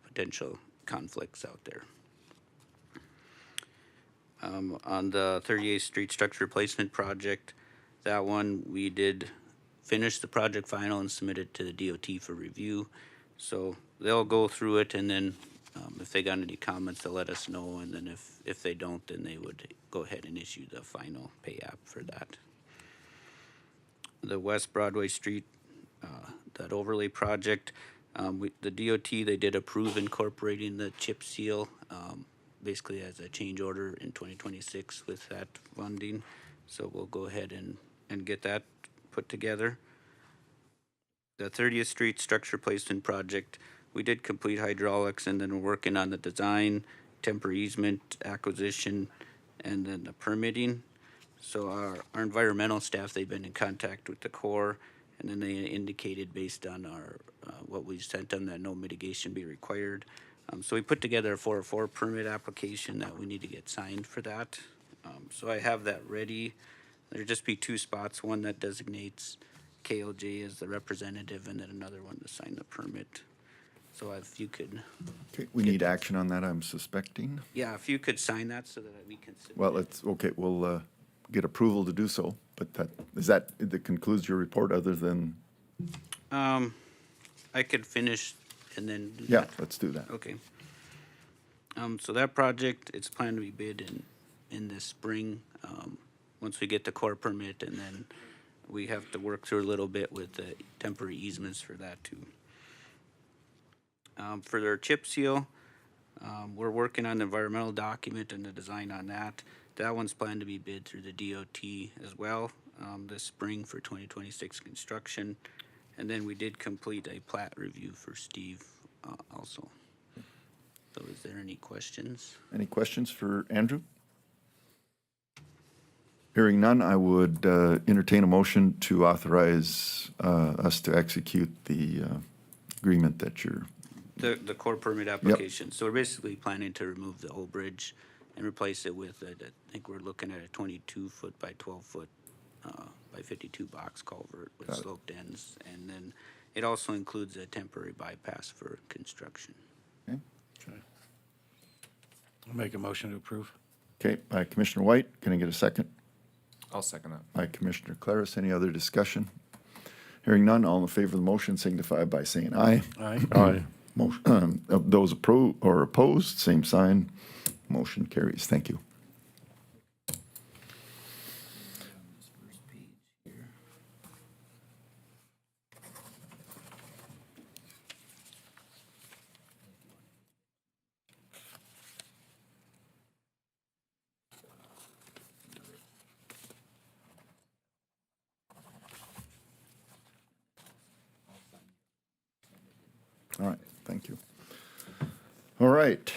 potential conflicts out there. On the 38th Street Structure Replacement Project, that one, we did finish the project final and submit it to the DOT for review. So they'll go through it, and then If they got any comments, to let us know, and then if they don't, then they would go ahead and issue the final pay app for that. The West Broadway Street, that overlay project, the DOT, they did approve incorporating the chip seal, basically as a change order in 2026 with that funding. So we'll go ahead and get that put together. The 30th Street structure placement project, we did complete hydraulics, and then we're working on the design, temporary easement acquisition, and then the permitting. So our environmental staff, they've been in contact with the Corps, and then they indicated based on our, what we sent them, that no mitigation be required. So we put together a 404 permit application that we need to get signed for that. So I have that ready. There'll just be two spots, one that designates KLJ as the representative, and then another one to sign the permit. So if you could, Okay, we need action on that, I'm suspecting. yeah, if you could sign that so that we can submit. Well, it's, okay, we'll get approval to do so, but that concludes your report other than, I could finish and then do yeah, that. let's do that. Okay. So that project, it's planned to be bid in this spring, once we get the core permit, and then we have to work through a little bit with the temporary easements for that too. For their chip seal, we're working on the environmental document and the design on that. That one's planned to be bid through the DOT as well, this spring for 2026 construction. And then we did complete a plat review for Steve, also. So is there any questions? Any questions for Andrew? Hearing none, I would entertain a motion to authorize us to execute the agreement that you're, The core permit application. So we're basically planning to remove the old bridge and replace it with, I think we're looking at a 22-foot by 12-foot by 52 box culvert with Got it. sloped ends. And then it also includes a temporary bypass for construction. okay? I'll make a motion to approve. Okay, by Commissioner White, can I get a second? I'll second that. By Commissioner Claris, any other discussion? Hearing none, all in favor of the motion signify by saying aye. Aye. Aye. Motion, of those opposed, same sign. Motion carries. Thank you. All right, thank you. All right,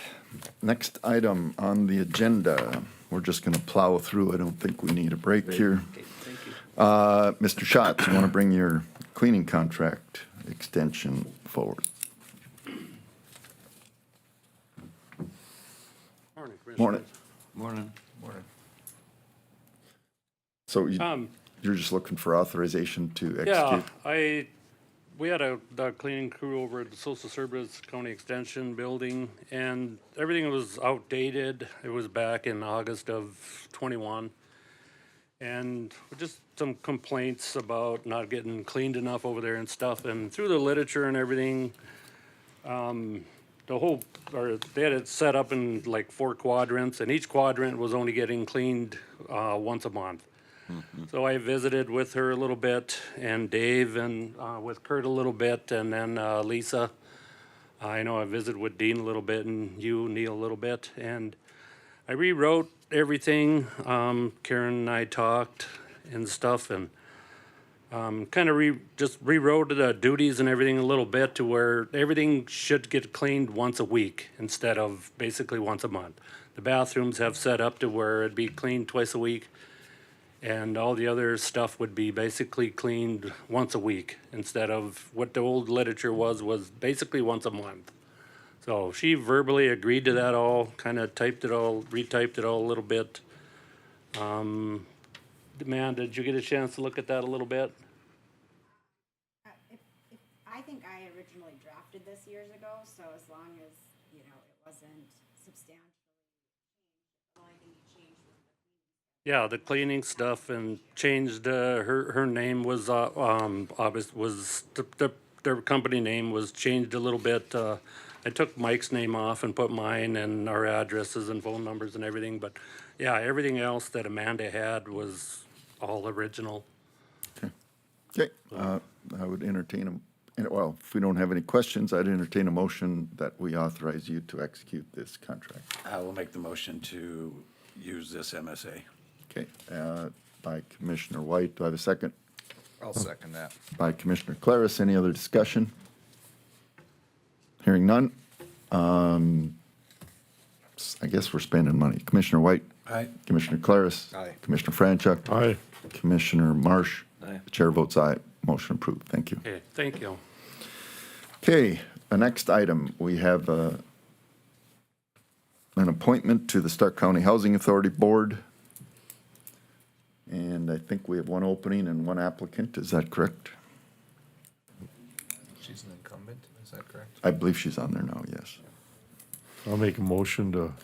next item on the agenda. We're just going to plow through. I don't think we need a break here. Okay, thank you. Mr. Schatz, you want to bring your cleaning contract extension forward? Morning, Commissioner. Morning. Morning. So you're just looking for authorization to Yeah, execute? we had the cleaning crew over at the Social Service County Extension Building, and everything was outdated. It was back in August of '21. And just some complaints about not getting cleaned enough over there and stuff. And through the literature and everything, they had it set up in like 4 quadrants, and each quadrant was only getting cleaned once a month. So I visited with her a little bit, and Dave, and with Kurt a little bit, and then Lisa. I know I visited with Dean a little bit, and you, Neil, a little bit. And I rewrote everything. Karen and I talked and stuff, and kind of just rewrote the duties and everything a little bit to where everything should get cleaned once a week instead of basically once a month. The bathrooms have set up to where it'd be cleaned twice a week, and all the other stuff would be basically cleaned once a week instead of what the old literature was basically once a month. So she verbally agreed to that all, kind of retyped it all a little bit. Amanda, did you get a chance to look at that a little bit? I think I originally drafted this years ago, so as long as, it wasn't substantially changed, the only thing you changed was Yeah, the cleaning stuff, and changed, her name was, obvious, was, their company name was changed a little bit, I took Mike's name off and put mine and our addresses and phone numbers and everything, but yeah, everything else that Amanda had was all original. Okay, I would entertain well, if we don't have any questions, I'd entertain a motion that we authorize you to execute this contract. I will make the motion to use this MSA. Okay, by Commissioner White. Do I have a second? I'll second that. By Commissioner Claris. Any other discussion? Hearing none. I guess we're spending money. Commissioner White. Aye. Commissioner Claris. Aye. Commissioner Franchuk. Aye. Commissioner Marsh. Aye. The chair votes aye. Motion approved. Thank you. Okay, thank you. Okay, the next item, we have an appointment to the Stark County Housing Authority Board. And I think we have one opening and one applicant. Is that correct? She's an incumbent, is that correct? I believe she's on there now, yes. I'll make a motion to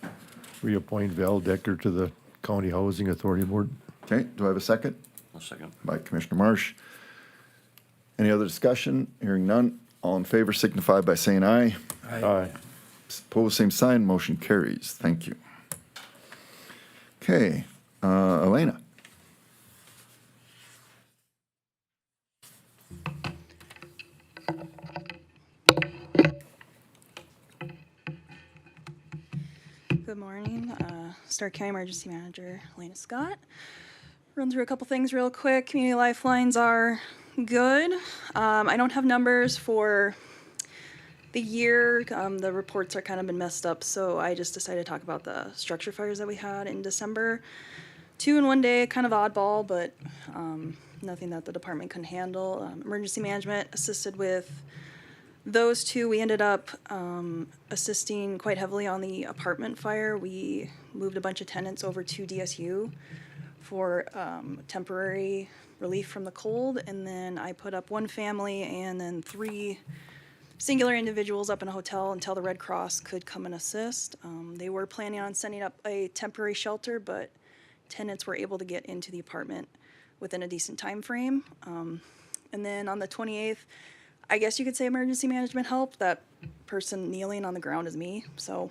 reappoint Val Decker to the County Housing Authority Board. Okay, do I have a second? I'll second. By Commissioner Marsh. Any other discussion? Hearing none. All in favor signify by saying aye. Aye. Opposed, same sign. Motion carries. Thank you. Okay, Elena. Good morning, Stark County Emergency Manager Elena Scott. Run through a couple things real quick. Community lifelines are good. I don't have numbers for the year. The reports are kind of been messed up, so I just decided to talk about the structure fires that we had in December. 2 in one day, kind of oddball, but nothing that the department couldn't handle. Emergency management assisted with those 2. We ended up assisting quite heavily on the apartment fire. We moved a bunch of tenants over to DSU for temporary relief from the cold, and then I put up 1 family and then 3 singular individuals up in a hotel until the Red Cross could come and assist. They were planning on setting up a temporary shelter, but tenants were able to get into the apartment within a decent time frame. And then on the 28th, I guess you could say emergency management helped. That person kneeling on the ground is me, so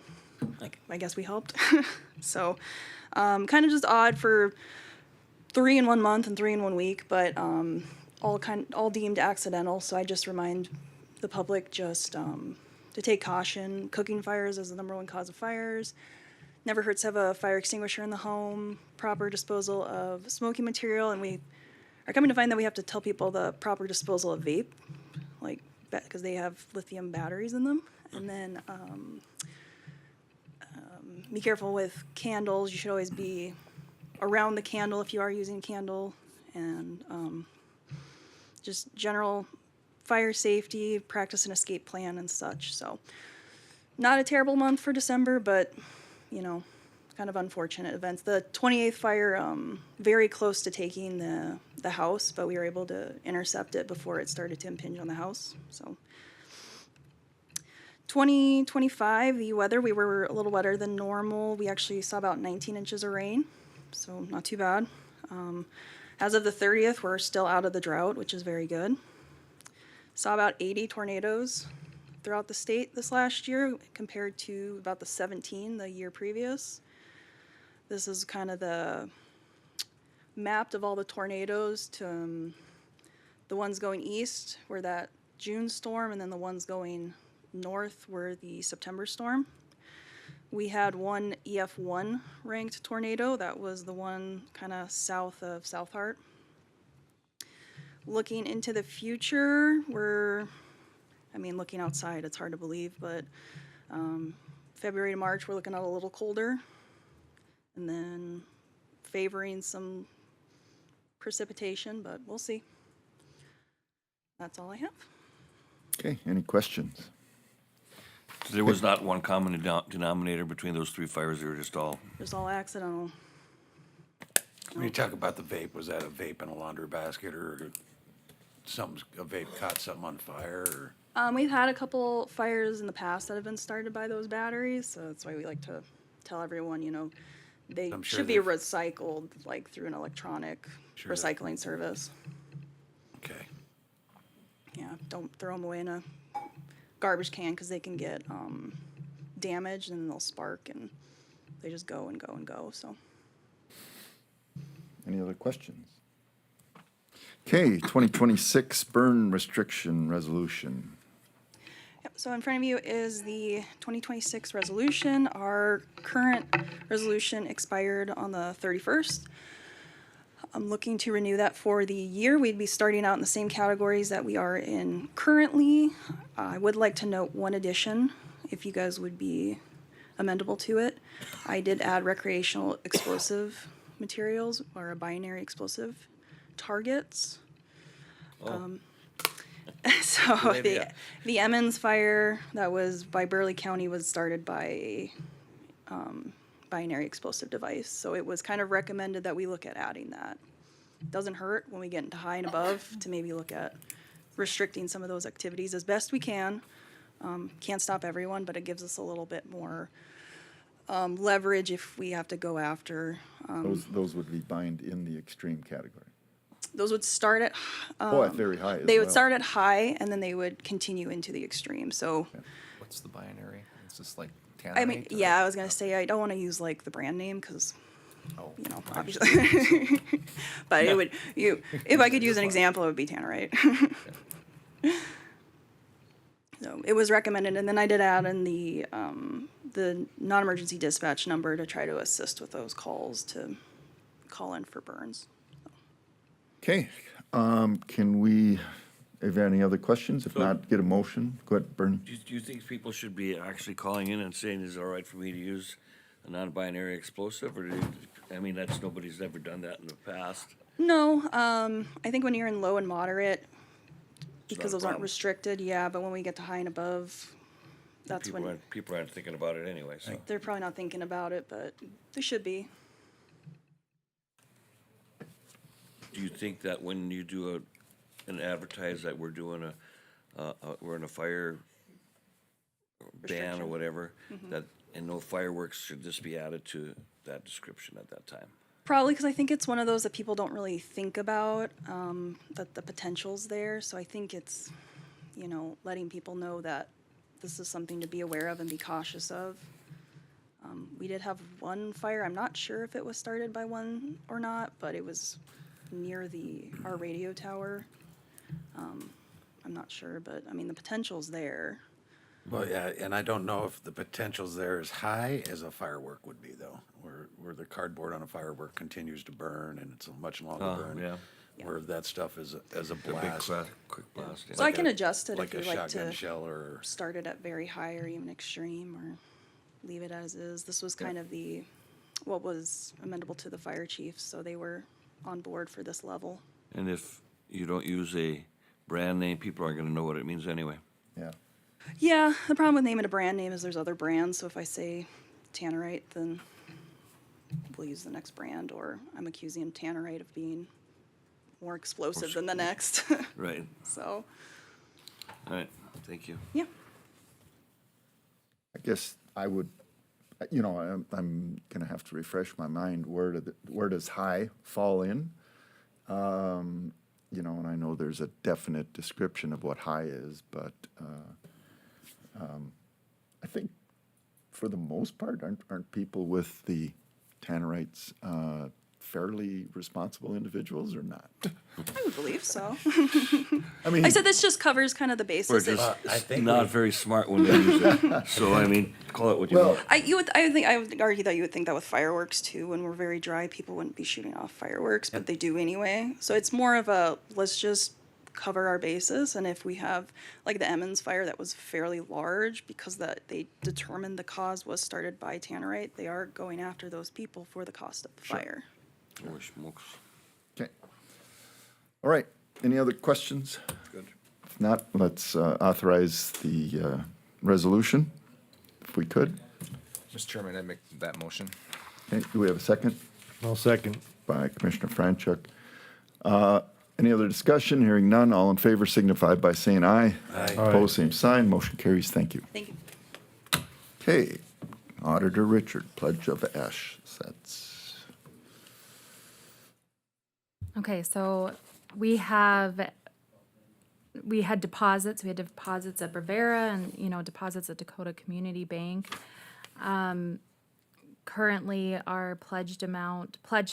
I guess we helped. So kind of just odd for 3 in 1 month and 3 in 1 week, but all deemed accidental. So I just remind the public just to take caution. Cooking fires is the #1 cause of fires. Never hurts to have a fire extinguisher in the home. Proper disposal of smoking material, and we are coming to find that we have to tell people the proper disposal of vape, like because they have lithium batteries in them. And then be careful with candles. You should always be around the candle if you are using a candle, and just general fire safety, practice an escape plan and such. So not a terrible month for December, but kind of unfortunate events. The 28th fire, very close to taking the house, but we were able to intercept it before it started to impinge on the house. So 2025, the weather, we were a little wetter than normal. We actually saw about 19 inches of rain, so not too bad. As of the 30th, we're still out of the drought, which is very good. Saw about 80 tornadoes throughout the state this last year compared to about the 17 the year previous. This is kind of the map of all the tornadoes to the ones going east were that June storm, and then the ones going north were the September storm. We had 1 EF1 ranked tornado. That was the one kind of south of South Hart. Looking into the future, looking outside, it's hard to believe, but February to March, we're looking at a little colder, and then favoring some precipitation, but we'll see. That's all I have. Okay, any questions? There was not one common denominator between those 3 fires, they were just all, Accidental. When you talk about the vape, was that a vape in a laundry basket, or a vape caught something on fire, or? We've had a couple fires in the past that have been started by those batteries, so that's why we like to tell everyone, they I'm sure should be they've- recycled, like through an electronic Sure. recycling service. Okay. Yeah, don't throw them away in a garbage can because they can get damaged and they'll spark and they just go and go and go. So Any other questions? Okay, 2026 burn restriction resolution. yep. So in front of you is the 2026 resolution. Our current resolution expired on the 31st. I'm looking to renew that for the year. We'd be starting out in the same categories that we are in currently. I would like to note one addition, if you guys would be amendable to it. I did add recreational explosive materials or a binary explosive targets. So Good idea. the Emmons fire that was by Burley County was started by a binary explosive device. So it was kind of recommended that we look at adding that. Doesn't hurt when we get into high and above to maybe look at restricting some of those activities as best we can. Can't stop everyone, but it gives us a little bit more leverage if we have to go after. Those would be bind in the extreme category. Those would start at At very high as they would well. start at high and then they would continue into the extreme. So What's the binary? It's just like tannerite? I mean, or- yeah, I was gonna say I don't want to use like the brand name because Oh, you know I obviously, but it would if I could use an example, it would be tannerite. So it was recommended, and then I did add in the non-emergency dispatch number to try to assist with those calls to call in for burns. Okay, can we, if any other questions? If not, get a motion. Go ahead, Bernie. Do you think people should be actually calling in and saying, is it all right for me to use a non-binary explosive? Or nobody's ever done that in the past. No, I think when you're in low and moderate, because not a those aren't problem. restricted, yeah, but when we get to high and above, that's when People aren't thinking about it anyway, so. they're probably not thinking about it, but they should be. Do you think that when you do an advertise that we're doing we're in a fire ban or Restriction. whatever, and no fireworks, should this be added to that description at that time? Probably because I think it's one of those that people don't really think about, that the potential's there. So I think it's, letting people know that this is something to be aware of and be cautious of. We did have one fire. I'm not sure if it was started by one or not, but it was near our radio tower. I'm not sure, but I mean, the potential's there. Well, yeah, and I don't know if the potential's there as high as a firework would be, though, where the cardboard on a firework continues to burn and it's a much longer burn. Yeah. Where that stuff is a A big blast, quick blast, yeah. So I can adjust it like if a you like shotgun to shell or, start it at very high or even extreme or leave it as is. This was kind of what was amendable to the fire chiefs, so they were on board for this level. And if you don't use a brand name, people aren't gonna know what it means anyway. Yeah. Yeah, the problem with naming a brand name is there's other brands, so if I say Tannerite, then we'll use the next brand, or I'm accusing Tannerite of being more explosive than the next. Right, So, all right, thank you. yeah. I guess I would, I'm gonna have to refresh my mind, where does high fall in? And I know there's a definite description of what high is, but, I think for the most part, aren't people with the Tannerites, fairly responsible individuals or not? I would believe so. I mean, I said this just covers kind of the We're basis. just I think not very smart when they use it, so call it what you Well, want. I would argue that you would think that with fireworks too. When we're very dry, people wouldn't be shooting off fireworks, but they do anyway. So it's more of let's just cover our bases. And if we have like the Emmons fire that was fairly large because they determined the cause was started by Tannerite, they are going after those people for the cost of the fire. Holy smokes. Okay. All right, any other questions? Good. If not, let's authorize the resolution, if we could. Mr. Chairman, I make that motion. Okay, do we have a second? I'll second. By Commissioner Franchuk. Any other discussion? Hearing none, all in favor signify by saying aye. Aye. Opposed, same sign, motion carries, thank you. Thank you. Okay, Auditor Richard, Pledge of Assets. Okay, so we have we had deposits. We had deposits at Bravera and, you know, deposits at Dakota Community Bank. Currently, our pledged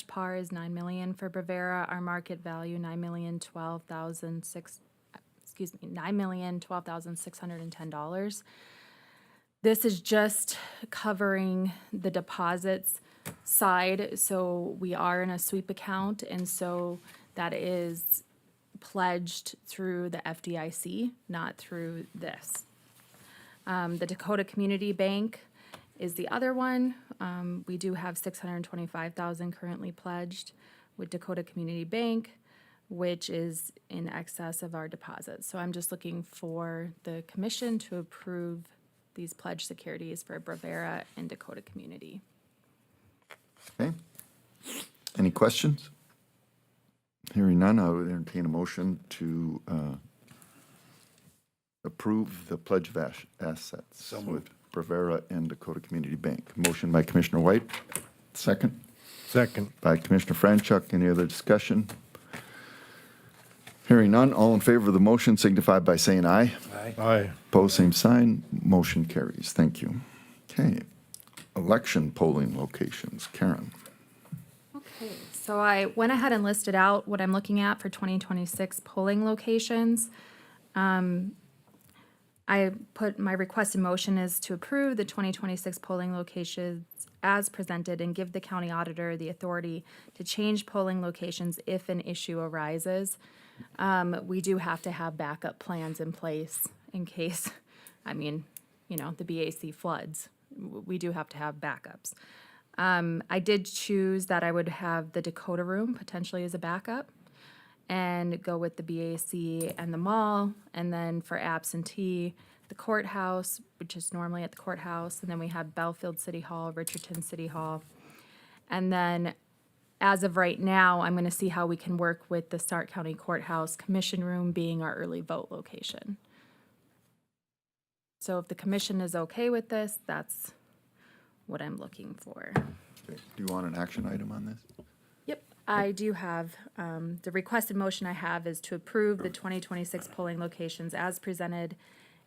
par is 9 million for Bravera. Our market value, $9,012,610. This is just covering the deposits side, so we are in a sweep account, and so that is pledged through the FDIC, not through this. The Dakota Community Bank is the other one. We do have 625,000 currently pledged with Dakota Community Bank, which is in excess of our deposits. So I'm just looking for the commission to approve these pledged securities for Bravera and Dakota Community. Okay. Any questions? Hearing none, I would entertain a motion to approve the pledge of assets So with moved. Bravera and Dakota Community Bank. Motion by Commissioner White, second Second. by Commissioner Franchuk. Any other discussion? Hearing none, all in favor of the motion signify by saying aye. Aye. Aye. Pose same sign, motion carries. Thank you. Okay. Election polling locations. Karen. Okay, so I went ahead and listed out what I'm looking at for 2026 polling locations. I put my requested motion is to approve the 2026 polling locations as presented and give the county auditor the authority to change polling locations if an issue arises. We do have to have backup plans in place in case, I mean, you know, the BAC floods. We do have to have backups. I did choose that I would have the Dakota room potentially as a backup and go with the BAC and the mall. And then for absentee, the courthouse, which is normally at the courthouse. And then we have Belfield City Hall, Richardson City Hall. And then as of right now, I'm going to see how we can work with the Stark County Courthouse Commission Room being our early vote location. So if the commission is okay with this, that's what I'm looking for. Okay. Do you want an action item on this? Yep, I do have, the requested motion I have is to approve the 2026 polling locations as presented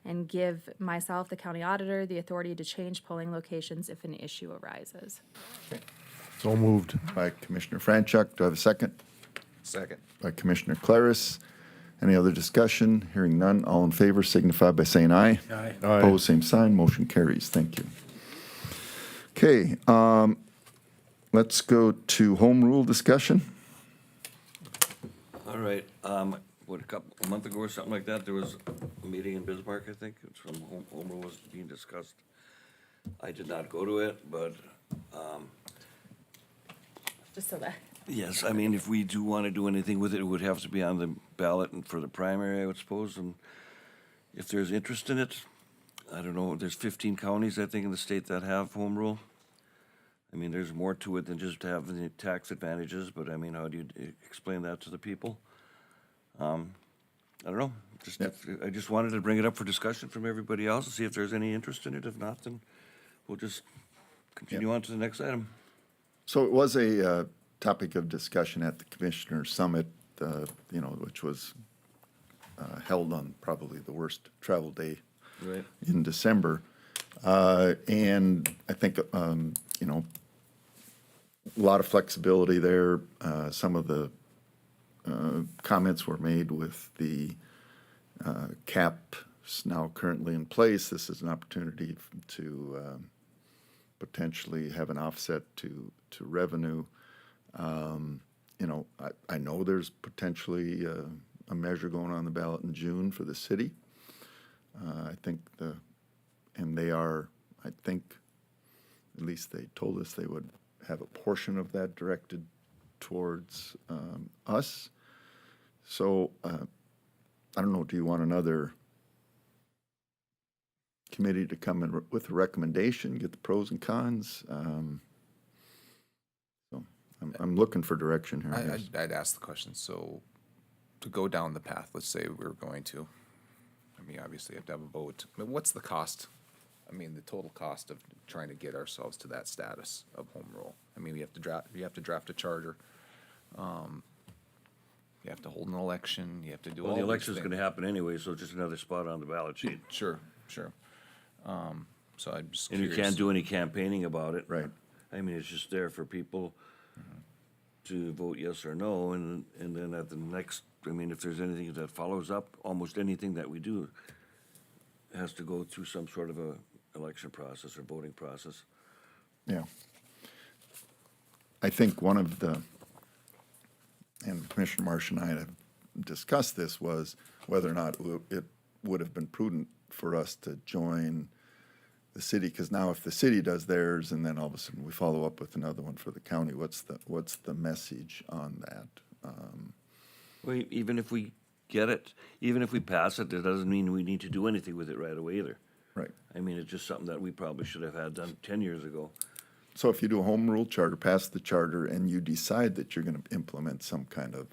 and give myself, the county auditor, the authority to change polling locations if an issue arises. So moved. By Commissioner Franchuk. Do I have a second? Second. By Commissioner Claris. Any other discussion? Hearing none, all in favor signify by saying aye. Aye. Aye. Opposed, same sign, motion carries. Thank you. Okay, let's go to home rule discussion. All right, what, a month ago or something like that, there was a meeting in Bismarck, I think, it's from home rule was being discussed. I did not go to it, but, Just so that. yes, I mean, if we do want to do anything with it, it would have to be on the ballot and for the primary, I would suppose, and if there's interest in it, I don't know, there's 15 counties, I think, in the state that have home rule. I mean, there's more to it than just having the tax advantages, but I mean, how do you explain that to the people? I don't know, just, I just wanted to bring it up for discussion from everybody else and see if there's any interest in it. If not, then we'll just continue on to the next item. So it was a topic of discussion at the Commissioner Summit, you know, which was held on probably the worst travel day Right. in December. And I think, you know, a lot of flexibility there. Some of the comments were made with the caps now currently in place. This is an opportunity to potentially have an offset to revenue. You know, I know there's potentially a measure going on the ballot in June for the city. I think and they are, I think, at least they told us they would have a portion of that directed towards us. So, I don't know, do you want another committee to come in with a recommendation, get the pros and cons? So I'm looking for direction here. I guess. I'd ask the question, so to go down the path, let's say we were going to, I mean, obviously you have to have a vote. I mean, what's the cost? I mean, the total cost of trying to get ourselves to that status of home rule. I mean, you have to draft a charter. You have to hold an election, you have to do all Well, these the election's things. gonna happen anyway, so it's just another spot on the ballot sheet. Sure, sure. So I'm just And you curious. can't do any campaigning about it. Right. I mean, it's just there for people to vote yes or no, and then at the next, I mean, if there's anything that follows up, almost anything that we do has to go through some sort of a election process or voting process. Yeah. I think one of the, and Commissioner Marsh and I have discussed this, was whether or not it would have been prudent for us to join the city, because now if the city does theirs and then all of a sudden we follow up with another one for the county, what's the message on that? Well, even if we get it, even if we pass it, that doesn't mean we need to do anything with it right away either. Right. I mean, it's just something that we probably should have had done 10 years ago. So if you do a home rule charter, pass the charter, and you decide that you're going to implement some kind of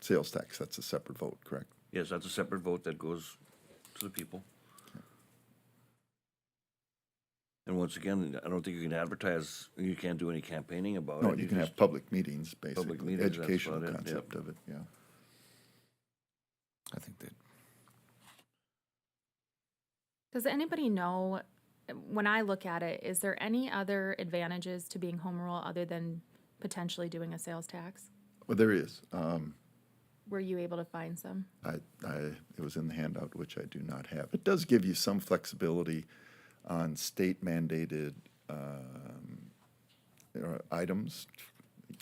sales tax, that's a separate vote, correct? Yes, that's a separate vote that goes to the people. And once again, I don't think you can advertise, you can't do any campaigning about it. No, you can have public meetings, basically, meetings, that's educational about it, yep. concept of it, yeah. I think that, Does anybody know, when I look at it, is there any other advantages to being home rule other than potentially doing a sales tax? Well, there is. Were you able to find some? It was in the handout, which I do not have. It does give you some flexibility on state mandated items.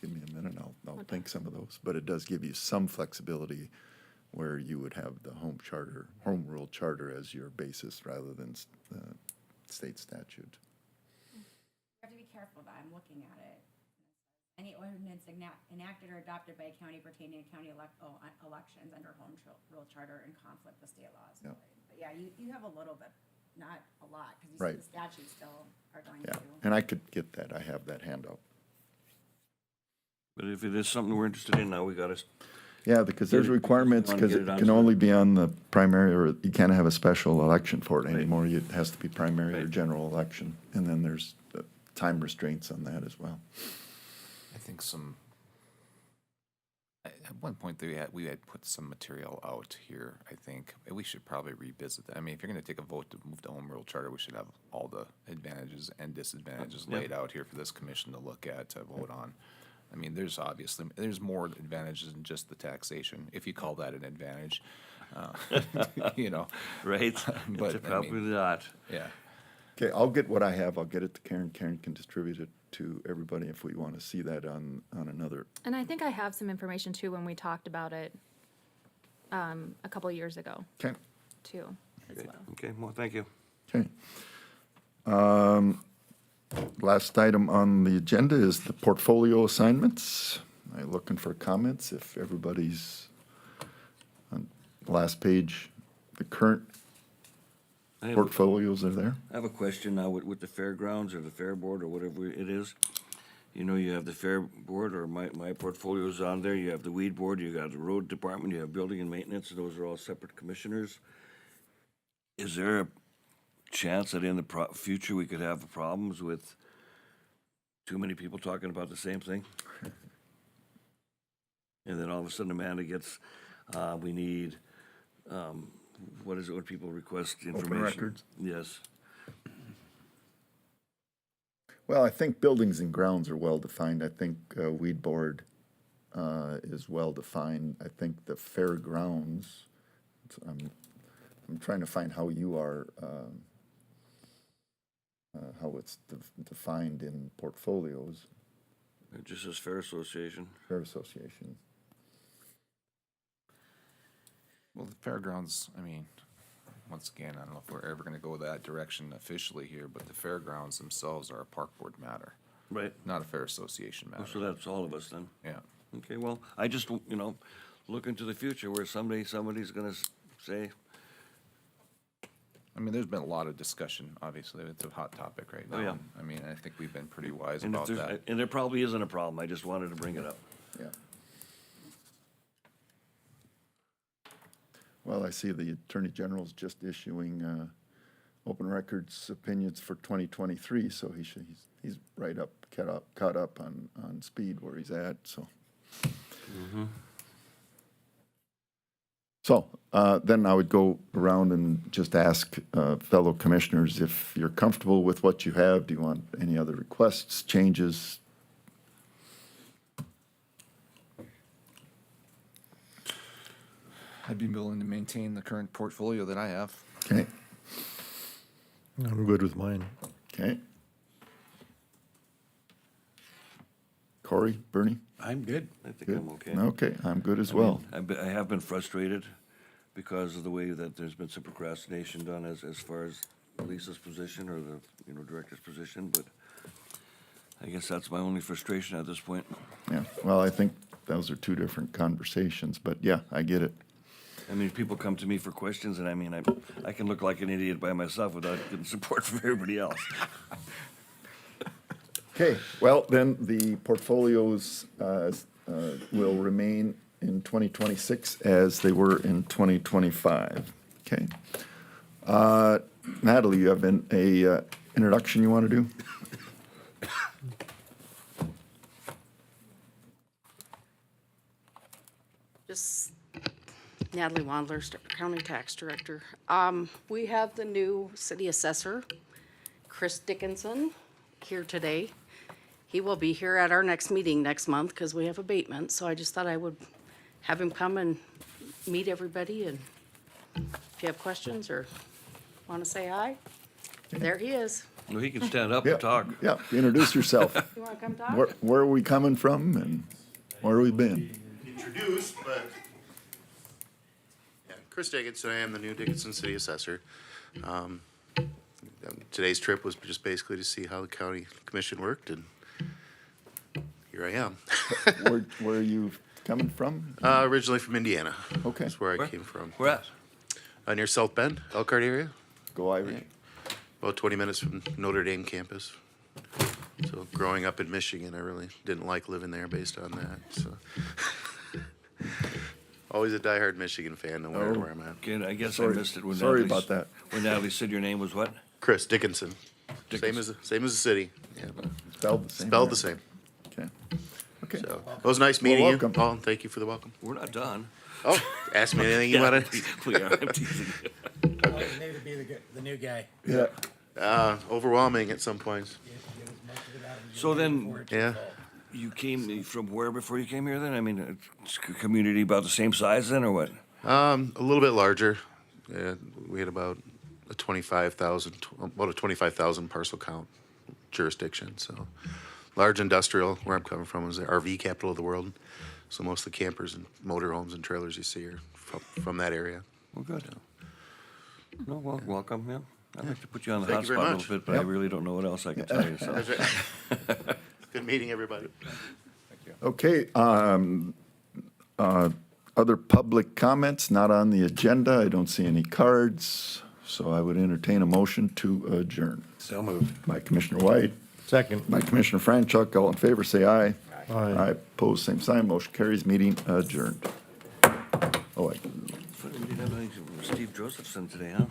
Give me a minute, I'll think some of those. But it does give you some flexibility where you would have the home rule charter as your basis rather than state statute. You have to be careful that I'm looking at it. Any ordinance enacted or adopted by a county pertaining to county elections under home rule charter in conflict with state laws. Yeah. But yeah, you have a little bit, not a lot, because you Right. see the statutes still are going Yeah, to. and I could get that. I have that handout. But if it is something we're interested in, now we gotta, Yeah, because there's Get it- requirements, wanna because get it it on can so- only be on the primary, or you can't have a special election for it Right. anymore. It has to be primary or Right. general election. And then there's time restraints on that as well. I think at one point we had put some material out here, I think. We should probably revisit that. I mean, if you're gonna take a vote to move the home rule charter, we should have all the advantages and disadvantages Yep. laid out here for this commission to look at, to vote on. I mean, there's more advantages than just the taxation, if you call that an advantage. You know, right? But, It's I probably mean- not. yeah. Okay, I'll get what I have. I'll get it to Karen. Karen can distribute it to everybody if we want to see that on another. And I think I have some information too when we talked about it a couple years ago Okay. too, as well. Okay, well, thank you. Okay. Last item on the agenda is the portfolio assignments. I'm looking for comments. If everybody's on the last page, the current I have a- portfolios are there. I have a question now with the fairgrounds or the fair board or whatever it is. You know, you have the fair board, or my portfolio's on there, you have the weed board, you got the road department, you have building and maintenance, those are all separate commissioners. Is there a chance that in the future we could have problems with too many people talking about the same thing? And then all of a sudden Amanda gets, we need, what is it when people request information? records? Yes. Well, I think buildings and grounds are well-defined. I think weed board is well-defined. I think the fairgrounds, I'm trying to find how you are, how it's defined in portfolios, It just says Fair Association. fair association. Well, the fairgrounds, I mean, once again, I don't know if we're ever gonna go that direction officially here, but the fairgrounds themselves are a park board matter, Right. not a fair association Oh, matter. so that's all of us then. Yeah. Okay, well, I just, look into the future where someday somebody's gonna say, I mean, there's been a lot of discussion, obviously, it's a hot topic right now. Oh, yeah. I mean, I think we've been pretty wise and if about there's, that. and there probably isn't a problem, I just wanted to bring it up. Yeah. Well, I see the Attorney General's just issuing open records opinions for 2023, so he's right up, caught up on speed where he's at, so. So then I would go around and just ask fellow commissioners if you're comfortable with what you have. Do you want any other requests, changes? I'd be willing to maintain the current portfolio that I have. Okay, I'm good with mine. okay. Corey, Bernie? I'm good. I think Good. I'm okay. Okay, I'm good as I mean, well. I have been frustrated because of the way that there's been some procrastination done as far as Lisa's position or the, director's position, but I guess that's my only frustration at this point. Yeah, well, I think those are two different conversations, but yeah, I get it. I mean, people come to me for questions, and I mean, I can look like an idiot by myself without getting support from everybody else. Okay, well, then the portfolios will remain in 2026 as they were in 2025. Okay. Natalie, you have a introduction you want to do? Just Natalie Wandler, Stark County Tax Director. We have the new city assessor, Chris Dickinson, here today. He will be here at our next meeting next month because we have abatement, so I just thought I would have him come and meet everybody, and if you have questions or want to say hi, there he is. No, he can stand up Yeah, and talk. yeah, introduce yourself. You want to come talk? Where are we coming from and where we been? Introduced, but yeah, Chris Dickinson. I am the new Dickinson City Assessor. Today's trip was just basically to see how the county commission worked, and here I am. Where are you coming from? Originally from Indiana. Okay. That's where I came from. Where at? Near South Bend, Elkhart area. Go Irish. About 20 minutes from Notre Dame campus. So growing up in Michigan, I really didn't like living there based on that. So always a diehard Michigan fan, no matter where I'm at. Okay, I guess Sorry- I missed it when sorry Natalie about that. When Natalie said your name was what? Chris Dickinson. Same as the city. Yeah. Spelled the same. Spelled right? the same. Okay. Okay. So it was nice meeting you, welcome. Paul, and thank you for the welcome. We're not done. Oh, ask me anything you want to. We are, I'm teasing you. Need to be the new guy. Yeah. Overwhelming at some points. So then, Yeah. you came from where before you came here then? I mean, it's a community about the same size then, or what? A little bit larger. We had about a 25,000 parcel count jurisdiction. So large industrial. Where I'm coming from is the RV capital of the world. So most of the campers and motorhomes and trailers you see are from that area. Well, good. No, well, welcome, yeah. I'd like to put you on the hot Thank you very spot a much. little bit, but I really don't know what else I can tell you, so. That's right. Good meeting everybody. Okay, other public comments not on the agenda. I don't see any cards, so I would entertain a motion to adjourn. So moved. By Commissioner White, Second. by Commissioner Franchuk. All in favor, say aye. Aye. Aye, opposed, same sign. Motion carries. Meeting adjourned. Oh, We didn't have anything from Steve Josephson today, huh?